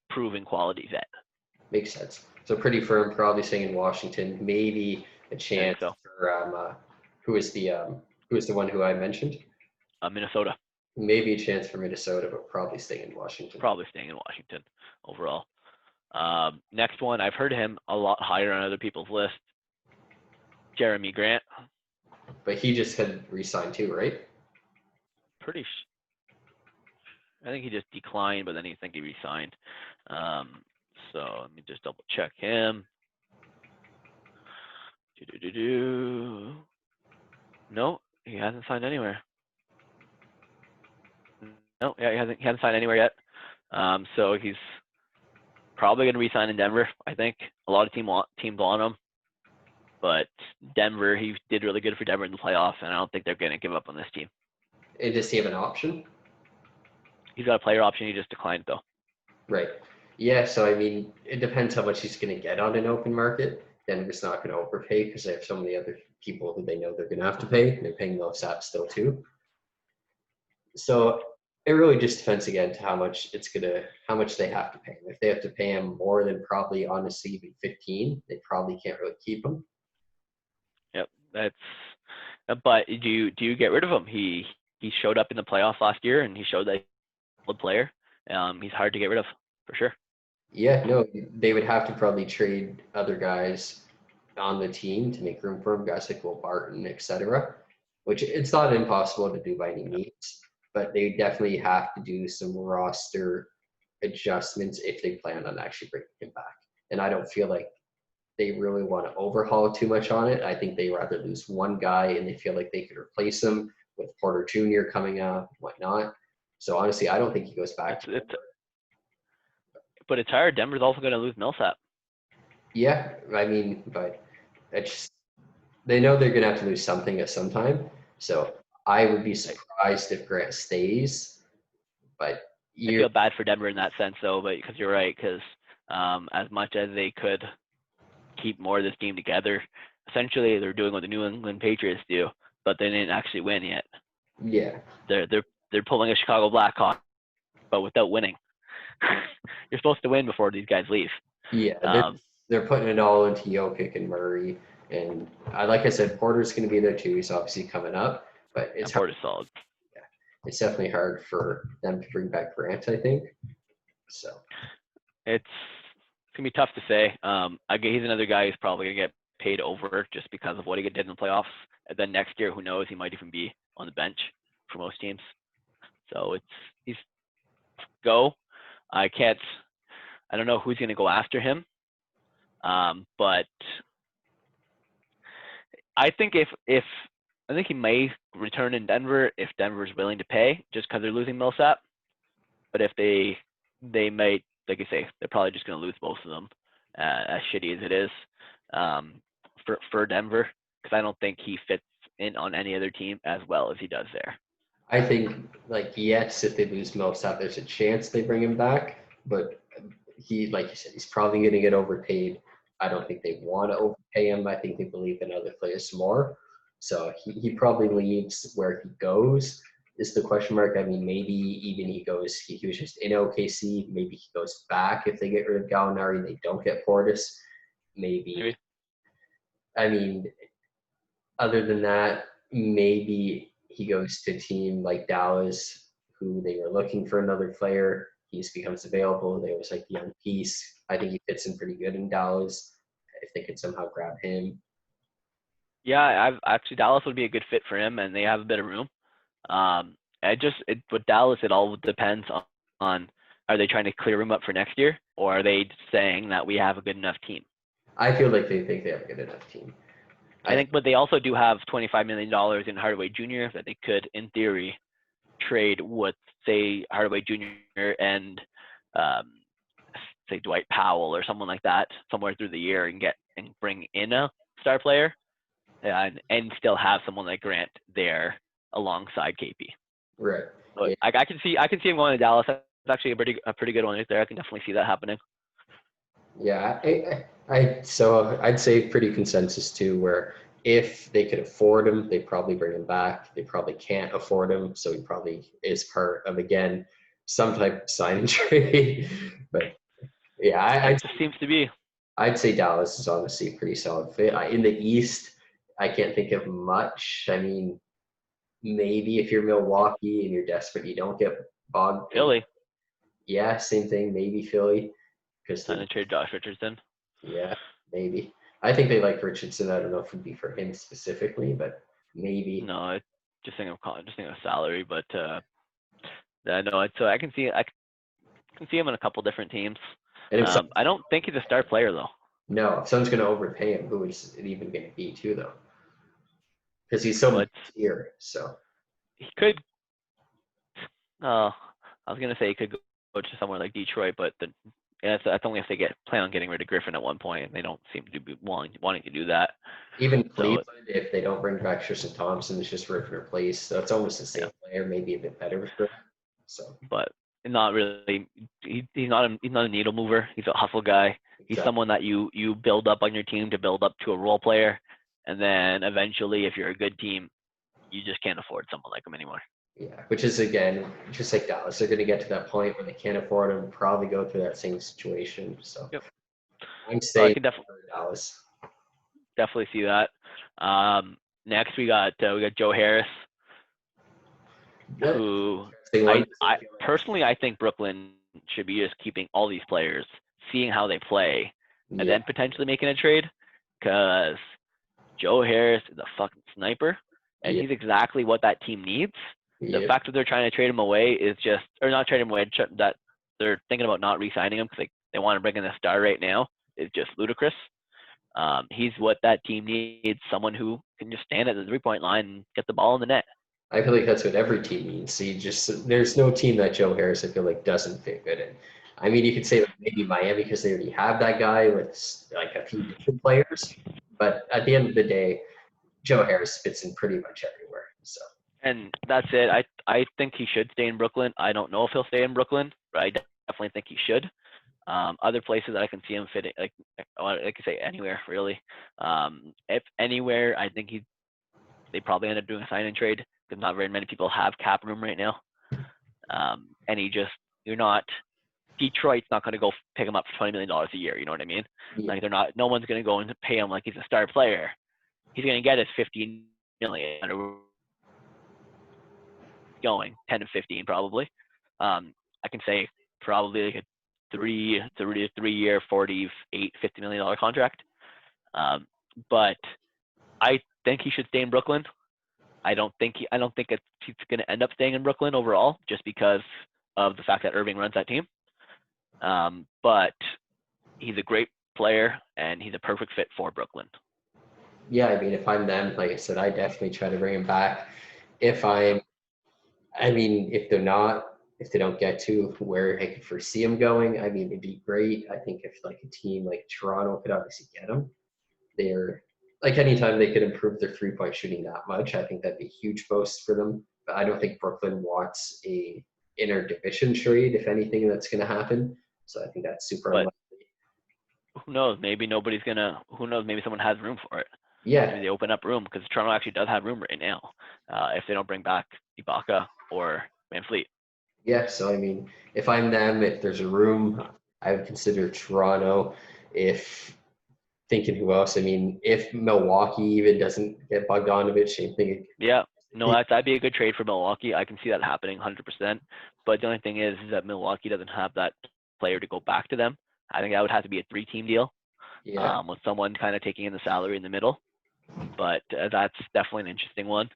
proven quality vet. Makes sense. So pretty firm, probably staying in Washington. Maybe a chance for who is the one who I mentioned? Minnesota. Maybe a chance for Minnesota, but probably staying in Washington. Probably staying in Washington overall. Next one, I've heard him a lot higher on other people's list. Jeremy Grant. But he just had re-signed too, right? I think he just declined, but then he re-signed. So let me just double check him. No, he hasn't signed anywhere. No, yeah, he hasn't signed anywhere yet. So he's probably going to re-sign in Denver. I think a lot of teams want him, but Denver, he did really good for Denver in the playoffs, and I don't think they're going to give up on this team. And does he have an option? He's got a player option. He just declined though. Right. Yeah. So I mean, it depends how much he's going to get on an open market. Denver's not going to overpay because they have so many other people who they know they're going to have to pay. And they're paying those apps still too. So It really just depends again to how much they have to pay him. If they have to pay him more than probably honestly even 15, they probably can't really keep him. Yep, that's. But do you get rid of him? He showed up in the playoffs last year, and he showed that he's a good player. He's hard to get rid of for sure. Yeah, no, they would have to probably trade other guys on the team to make room for him, guys like Will Barton, etc. Which it's not impossible to do by any means, but they definitely have to do some roster adjustments if they plan on actually bringing him back. And I don't feel like they really want to overhaul too much on it. I think they rather lose one guy and they feel like they could replace him with Porter Jr. coming up and whatnot. So honestly, I don't think he goes back. But it's hard. Denver's also going to lose Millsap. Yeah, I mean, but it's they know they're gonna have to lose something at some time. So I would be surprised if Grant stays. But I you, feel bad for Denver in that sense, though, but because you're right, because as much as they could keep more of this team together, essentially they're doing what the New England Patriots do, but they didn't actually win yet. yeah, They're pulling a Chicago Blackhawks, but without winning. You're supposed to win before these guys leave. yeah, they're putting it all into Jokic and Murray, and like I said, Porter's gonna be there too. He's obviously coming up, but And Porter's solid. it's definitely hard for them to bring back Grant, I think. So It's gonna be tough to say. He's another guy who's probably gonna get paid over just because of what he did in the playoffs. And then next year, who knows? He might even be on the bench for most teams. So he's go. I don't know who's gonna go after him. But I think I think he may return in Denver if Denver's willing to pay, just because they're losing Millsap. But if they might, like you say, they're probably just going to lose both of them, as shitty as it is, for Denver, because I don't think he fits in on any other team as well as he does there. I think, like, yes, if they lose Millsap, there's a chance they bring him back. But he, like you said, he's probably going to get overpaid. I don't think they want to overpay him. I think they believe in other players more. So he probably leaves. Where he goes is the question mark. I mean, maybe even he was just in OKC. Maybe he goes back if they get rid of Gallinari. They don't get Portis. Maybe. I mean, other than that, maybe he goes to a team like Dallas, who they were looking for another player. He becomes available. They always like the young piece. I think he fits in pretty good in Dallas if they could somehow grab him. Yeah, actually Dallas would be a good fit for him, and they have a bit of room. With Dallas, it all depends on are they trying to clear room up for next year, or are they saying that we have a good enough team? I feel like they think they have a good enough team. I think, but they also do have $25 million in Hardaway Jr. that they could, in theory, trade with, say, Hardaway Jr. and say Dwight Powell or someone like that somewhere through the year and bring in a star player, and still have someone like Grant there alongside KP. Right. But yeah. I can see him going to Dallas. That's actually a pretty good one right there. I can definitely see that happening. Yeah, so I'd say pretty consensus too, where if they could afford him, they probably bring him back. They probably can't afford him, so he probably is part of, again, some type of sign and trade. But yeah, it seems to be. I'd say Dallas is honestly a pretty solid fit. In the East, I can't think of much. I mean, maybe if you're Milwaukee and you're desperate, you don't get bogged. Philly. Yeah, same thing. Maybe Philly. Trying to trade Josh Richardson. Yeah, maybe. I think they like Richardson. I don't know if it'd be for him specifically, but maybe. No, I just think of salary, but no. So I can see him in a couple different teams. I don't think he's a star player though. No, if someone's going to overpay him, who is it even going to be too though? Because he's so much here. So he could. I was going to say he could go to somewhere like Detroit, but that's only if they plan on getting rid of Griffin at one point, and they don't seem to be wanting to do that. Even Cleveland, if they don't bring back Tristan Thompson, it's just rip and replace. So it's almost the same player, maybe a bit better for him. So, but not really. He's not a needle mover. He's a hustle guy. He's someone that you build up on your team to build up to a role player, and then eventually, if you're a good team, you just can't afford someone like him anymore. Yeah, which is again just like Dallas. They're going to get to that point where they can't afford him. Probably go through that same situation. So Yep. I'm So I staying can for Dallas. definitely see that. Next we got Joe Harris, Good. who Interesting one. I personally I think Brooklyn should be just keeping all these players, seeing how they play, and Yeah. then potentially making a trade, because Joe Harris is a fucking sniper, and Yeah. he's exactly what that team needs. The Yeah. fact that they're trying to trade him away is just, or not trade him away, that they're thinking about not re-signing him because they want to bring in a star right now is just ludicrous. He's what that team needs, someone who can just stand at the three-point line and get the ball in the net. I feel like that's what every team needs. So there's no team that Joe Harris I feel like doesn't fit good in. I mean, you could say like maybe Miami because they already have that guy with like a few different players, but at the end of the day, Joe Harris fits in pretty much everywhere. So And that's it. I think he should stay in Brooklyn. I don't know if he'll stay in Brooklyn, but I definitely think he should. Other places that I can see him fitting, like I could say anywhere really. If anywhere, I think they probably end up doing a sign and trade because not very many people have cap room right now. And you're not, Detroit's not going to go pick him up for $20 million a year. You know what I mean? yeah, Like no one's going to go and pay him like he's a star player. He's going to get his 15 million going 10 to 15 probably. I can say probably like a three-year, $48, $50 million contract. But I think he should stay in Brooklyn. I don't think he's going to end up staying in Brooklyn overall, just because of the fact that Irving runs that team. But he's a great player, and he's a perfect fit for Brooklyn. yeah. I mean, if I'm them, like I said, I definitely try to bring him back. I mean, if they don't get to where I could foresee him going, I mean, it'd be great. I think if like a team like Toronto could obviously get him, they're like anytime they could improve their 3-point shooting that much, I think that'd be a huge boost for them. But I don't think Brooklyn wants a interdivision trade, if anything, that's going to happen. So I think that's super But unlikely. who knows? Maybe nobody's gonna. Who knows? Maybe someone has room for it. Yeah, Maybe they open up room because Toronto actually does have room right now. If they don't bring back Ibaka or Van Fleet. yeah. So I mean, if I'm them, if there's a room, I would consider Toronto. If thinking who else, I mean, if Milwaukee even doesn't get Bogdanovich, same thing. Yeah, no, that'd be a good trade for Milwaukee. I can see that happening 100%. But the only thing is that Milwaukee doesn't have that player to go back to them. I think that would have to be a 3-team deal, Yeah, with someone kind of taking in the salary in the middle. But that's definitely an interesting one.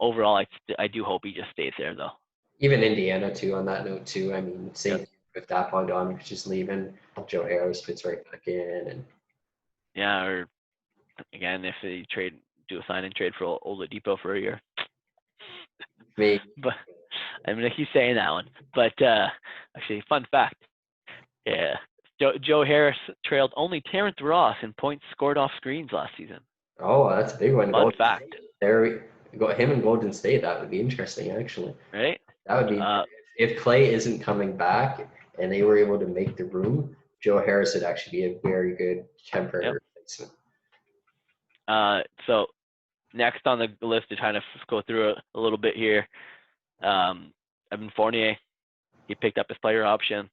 Overall, I do hope he just stays there though. even Indiana too. On that note too, I mean, same Yep. thing with that Bogdanovich is leaving. Joe Harris fits right back in, and Yeah, or again, if they do a sign and trade for Oladipo for a year. maybe But I mean, he's saying that one. But actually, fun fact. Yeah, Joe Harris trailed only Terrence Ross in points scored off screens last season. oh, that's a big one. Fun Golden fact, State. There we go. Him and Golden State. That would be interesting, actually. right? That would be if Clay isn't coming back and they were able to make the room. Joe Harris would actually be a very good temporary Yep. replacement. So next on the list to kind of go through a little bit here, Evan Fournier. He picked up his player option.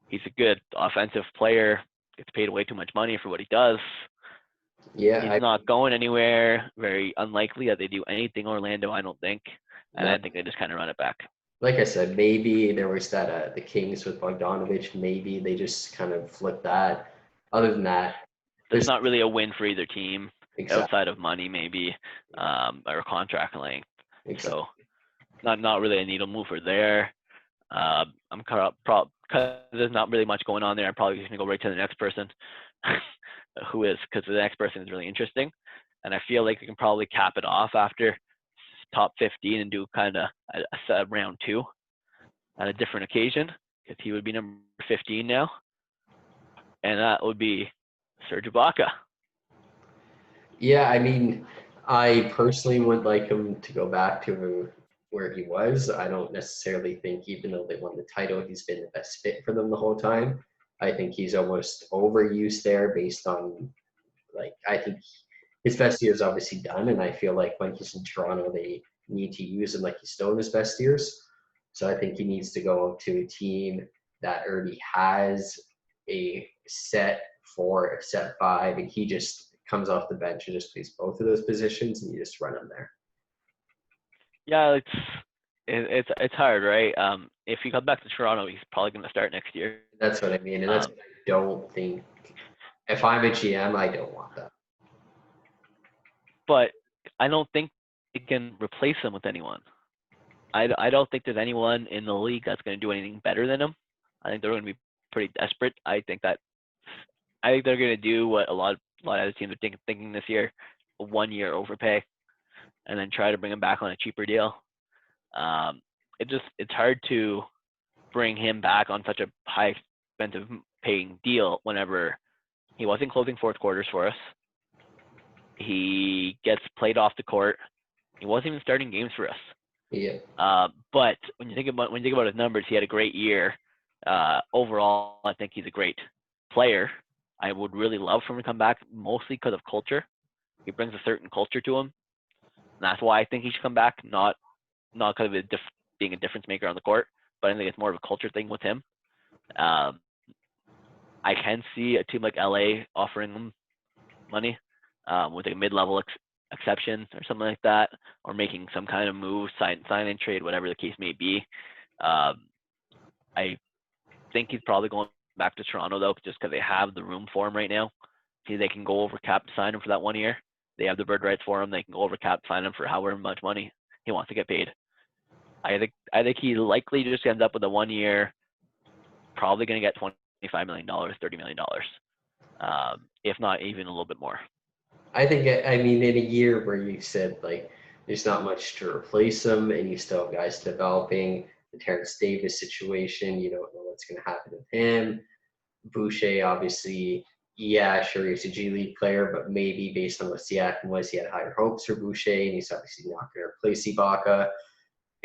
He's a good offensive player. Gets paid way too much money for what he does. Yeah, He's not going anywhere. Very unlikely that they do anything Orlando, I don't think. And I think they just kind of run it back. like I said, maybe there was that the Kings with Bogdanovich. Maybe they just kind of flipped that. Other than that, There's there's not really a win for either team exactly, outside of money, maybe, or contract length. exactly. So not really a needle mover there. I'm because there's not really much going on there. I'm probably just gonna go right to the next person, who is, because the next person is really interesting, and I feel like we can probably cap it off after top 15 and do kind of a round 2 on a different occasion, because he would be number 15 now, and that would be Serge Ibaka. Yeah, I mean, I personally would like him to go back to where he was. I don't necessarily think, even though they won the title, he's been the best fit for them the whole time. I think he's almost overused there based on, like, I think his best year is obviously done, and I feel like when he's in Toronto, they need to use him like he's still in his best years. So I think he needs to go to a team that already has a set 4, set 5, and he just comes off the bench and just plays both of those positions, and you just run him there. Yeah, it's hard, right? If he comes back to Toronto, he's probably going to start next year. That's what I mean, and that's what I don't think. If I'm a GM, I don't want that. But I don't think it can replace him with anyone. I don't think there's anyone in the league that's going to do anything better than him. I think they're going to be pretty desperate. I think they're going to do what a lot of other teams are thinking this year: a 1-year overpay, and then try to bring him back on a cheaper deal. It's hard to bring him back on such a high expensive paying deal whenever he wasn't closing fourth quarters for us. He gets played off the court. He wasn't even starting games for us. Yeah. But when you think about his numbers, he had a great year. Overall, I think he's a great player. I would really love for him to come back, mostly because of culture. He brings a certain culture to him, and that's why I think he should come back. Not because of being a difference maker on the court, but I think it's more of a culture thing with him. I can see a team like LA offering him money with a mid-level exception or something like that, or making some kind of move, sign and trade, whatever the case may be. I think he's probably going back to Toronto though, just because they have the room for him right now. See, they can go over cap to sign him for that 1 year. They have the bird rights for him. They can go over cap to sign him for however much money he wants to get paid. I think he likely just ends up with a 1 year, probably going to get $25 million, $30 million, if not even a little bit more. I think, I mean, in a year where you said, like, there's not much to replace him, and you still have guys developing, the Terrence Davis situation, you don't know what's going to happen with him. Boucher, obviously, yeah, sure, he's a G League player, but maybe based on what Siakam was, he had higher hopes for Boucher, and he's obviously not going to replace Ibaka.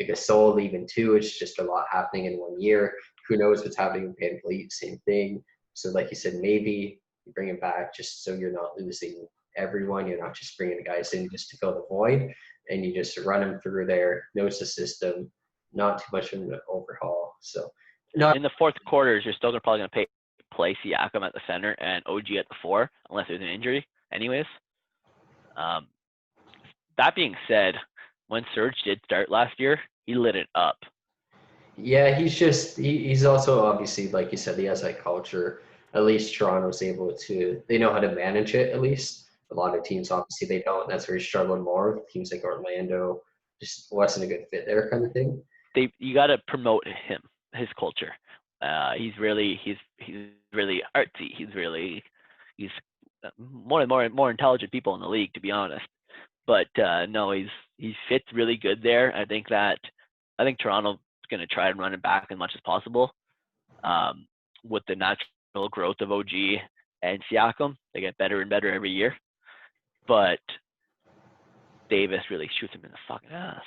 Gasol leaving too, it's just a lot happening in 1 year. Who knows what's happening with Van Vliet, same thing. So like you said, maybe you bring him back just so you're not losing everyone. You're not just bringing the guys in just to fill the void, and you just run them through there, knows the system, not too much of an overhaul. So in the fourth quarters, you're still probably going to play Siakam at the center and OG at the 4, unless there's an injury anyways. That being said, when Serge did start last year, he lit it up. Yeah, he's also obviously, like you said, he has that culture. At least Toronto's able to, they know how to manage it at least. A lot of teams, obviously, they don't. That's where he's struggling more. Teams like Orlando just wasn't a good fit there kind of thing. You got to promote his culture. He's really artsy. He's one of the more intelligent people in the league, to be honest. But no, he fits really good there. I think Toronto's going to try and run it back as much as possible. With the natural growth of OG and Siakam, they get better and better every year. But Davis really shoots him in the fucking ass.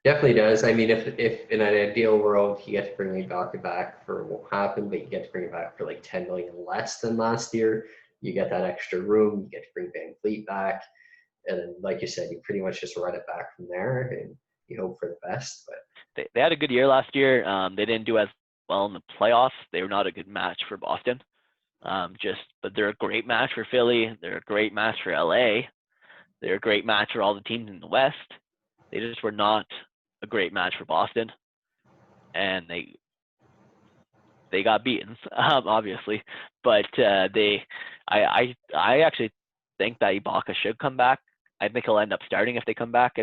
Definitely does. I mean, if in an ideal world you get to bring Ibaka back for what happened, but you get to bring it back for like $10 million less than last year, you get that extra room. You get to bring Van Vliet back, and then, like you said, you pretty much just run it back from there, and you hope for the best. But they had a good year last year. They didn't do as well in the playoffs. They were not a good match for Boston. But they're a great match for Philly. They're a great match for LA. They're a great match for all the teams in the West. They just were not a great match for Boston, and they got beaten, obviously. But I actually think that Ibaka should come back. I think he'll end up starting if he comes back.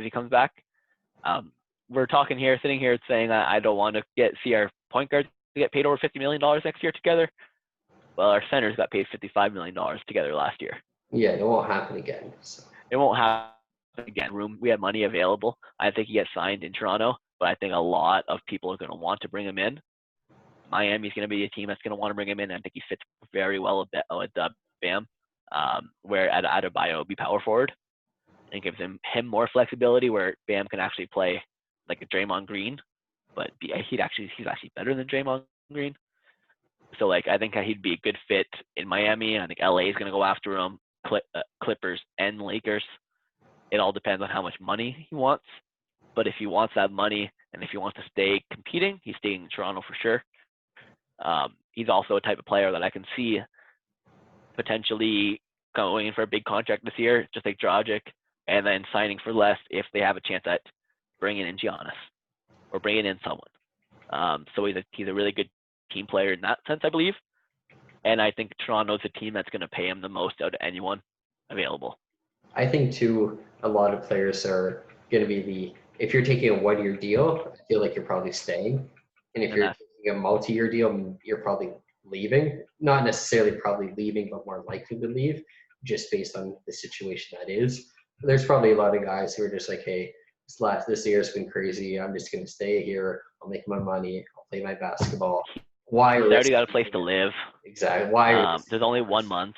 We're sitting here saying I don't want to see our point guards get paid over $50 million next year together. Well, our centers got paid $55 million together last year. Yeah, it won't happen again. So. It won't happen again. We have money available. I think he gets signed in Toronto, but I think a lot of people are going to want to bring him in. Miami's going to be a team that's going to want to bring him in. I think he fits very well with Bam, where Adebayo would be power forward. And gives him more flexibility where Bam can actually play like a Draymond Green, but he's actually better than Draymond Green. So like I think he'd be a good fit in Miami. I think LA is going to go after him. Clippers and Lakers. It all depends on how much money he wants. But if he wants that money and if he wants to stay competing, he's staying in Toronto for sure. He's also a type of player that I can see potentially going in for a big contract this year, just like Dragic, and then signing for less if they have a chance at bringing in Giannis or bringing in someone. So he's a really good team player in that sense, I believe. And I think Toronto's a team that's going to pay him the most out of anyone available. I think too, a lot of players are going to be if you're taking a 1-year deal, I feel like you're probably staying. And if you're taking a multi-year deal, you're probably leaving. Not necessarily probably leaving, but more likely to leave just based on the situation that is. There's probably a lot of guys who are just like, hey, this year's been crazy. I'm just going to stay here. I'll make my money. I'll play my basketball. Why? He's already got a place to live. Exactly. Why? There's only 1 month.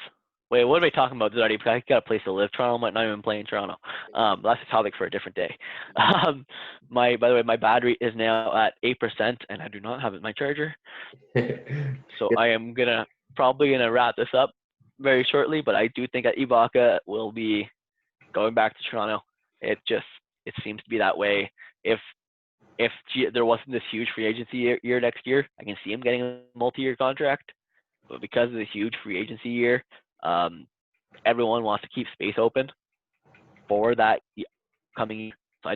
Wait, what are we talking about? There's already got a place to live. Toronto might not even play in Toronto. That's a topic for a different day. By the way, my battery is now at 8%, and I do not have my charger. So I am probably gonna wrap this up very shortly. But I do think that Ibaka will be going back to Toronto. It seems to be that way. If there wasn't this huge free agency year next year, I can see him getting a multi-year contract. But because of this huge free agency year, everyone wants to keep space open for that coming year. So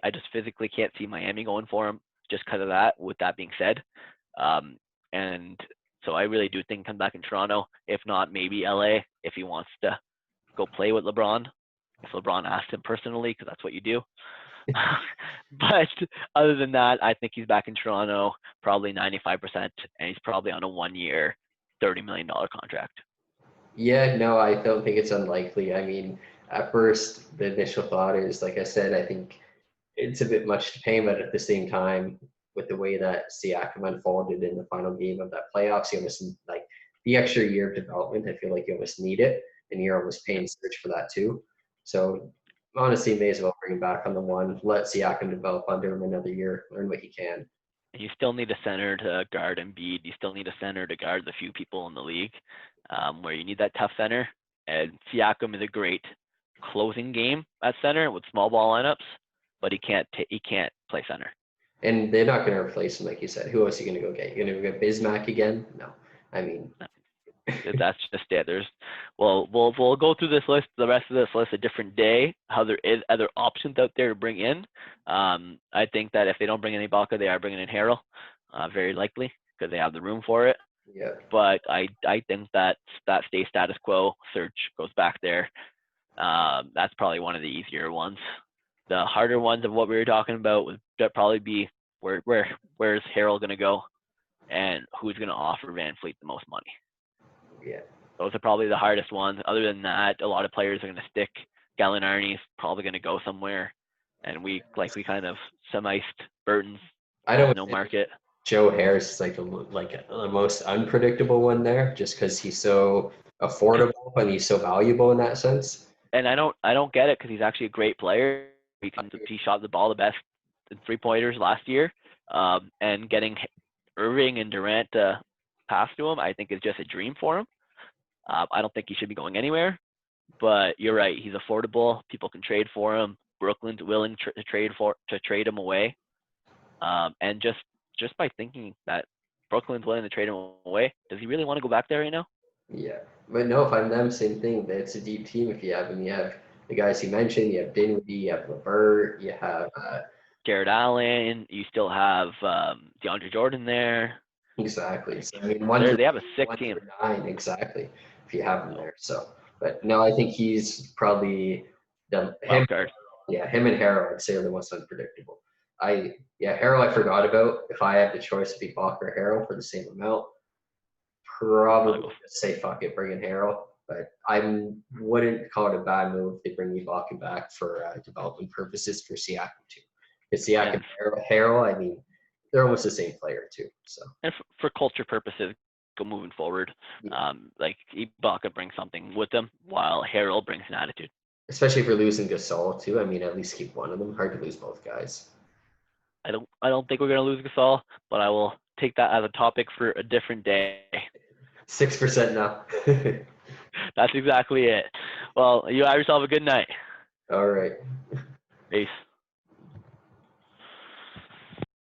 I just physically can't see Miami going for him just because of that. With that being said, and so I really do think he comes back in Toronto. If not, maybe LA if he wants to go play with LeBron. If LeBron asks him personally, because that's what you do. But other than that, I think he's back in Toronto, probably 95%, and he's probably on a 1-year, $30 million contract. Yeah, no, I don't think it's unlikely. I mean, at first, the initial thought is, like I said, I think it's a bit much to pay, but at the same time, with the way that Siakam unfolded in the final game of that playoffs, you almost like the extra year of development. I feel like you almost need it, and you're almost paying Serge for that too. So honestly, may as well bring him back on the one. Let Siakam develop under him another year, learn what he can. You still need a center to guard Embiid. You still need a center to guard the few people in the league, where you need that tough center. And Siakam is a great closing game at center with small ball lineups, but he can't play center. And they're not going to replace him, like you said. Who else are you going to go get? You're going to go get Bismack again? No. I mean, that's just it. We'll go through this list, the rest of this list, a different day. How there is other options out there to bring in. I think that if they don't bring in Ibaka, they are bringing in Harrell, very likely, because they have the room for it. Yeah. But I think that stays status quo. Serge goes back there. That's probably one of the easier ones. The harder ones of what we were talking about would probably be where's Harrell going to go, and who's going to offer VanVleet the most money. Yeah. Those are probably the hardest ones. Other than that, a lot of players are going to stick. Gallinari's probably going to go somewhere, and we kind of summed Burton's no market. Joe Harris is like the most unpredictable one there, just because he's so affordable and he's so valuable in that sense. And I don't get it because he's actually a great player. He shot the ball the best in 3-pointers last year, and getting Irving and Durant to pass to him, I think is just a dream for him. I don't think he should be going anywhere, but you're right. He's affordable. People can trade for him. Brooklyn's willing to trade him away. And just by thinking that Brooklyn's willing to trade him away, does he really want to go back there right now? Yeah, but no, if I'm them, same thing. It's a deep team if you have them. You have the guys you mentioned. You have Dinwiddie, you have LeVert, you have Jared Allen. You still have DeAndre Jordan there. Exactly. So I mean, they have a sick team. 9, exactly. If you have them there, so. But no, I think he's probably him. Yeah, him and Harrell, I'd say, are the most unpredictable. Harrell I forgot about. If I had the choice to be Ibaka or Harrell for the same amount, probably say fuck it, bring in Harrell. But I wouldn't call it a bad move if they bring Ibaka back for development purposes for Siakam too. Because Siakam, Harrell, I mean, they're almost the same player too. So. And for culture purposes, go moving forward. Like Ibaka brings something with them, while Harrell brings an attitude. Especially if you're losing Gasol too. I mean, at least keep one of them. Hard to lose both guys. I don't think we're gonna lose Gasol, but I will take that as a topic for a different day. 6% now. That's exactly it. Well, you have yourself a good night. All right. Peace.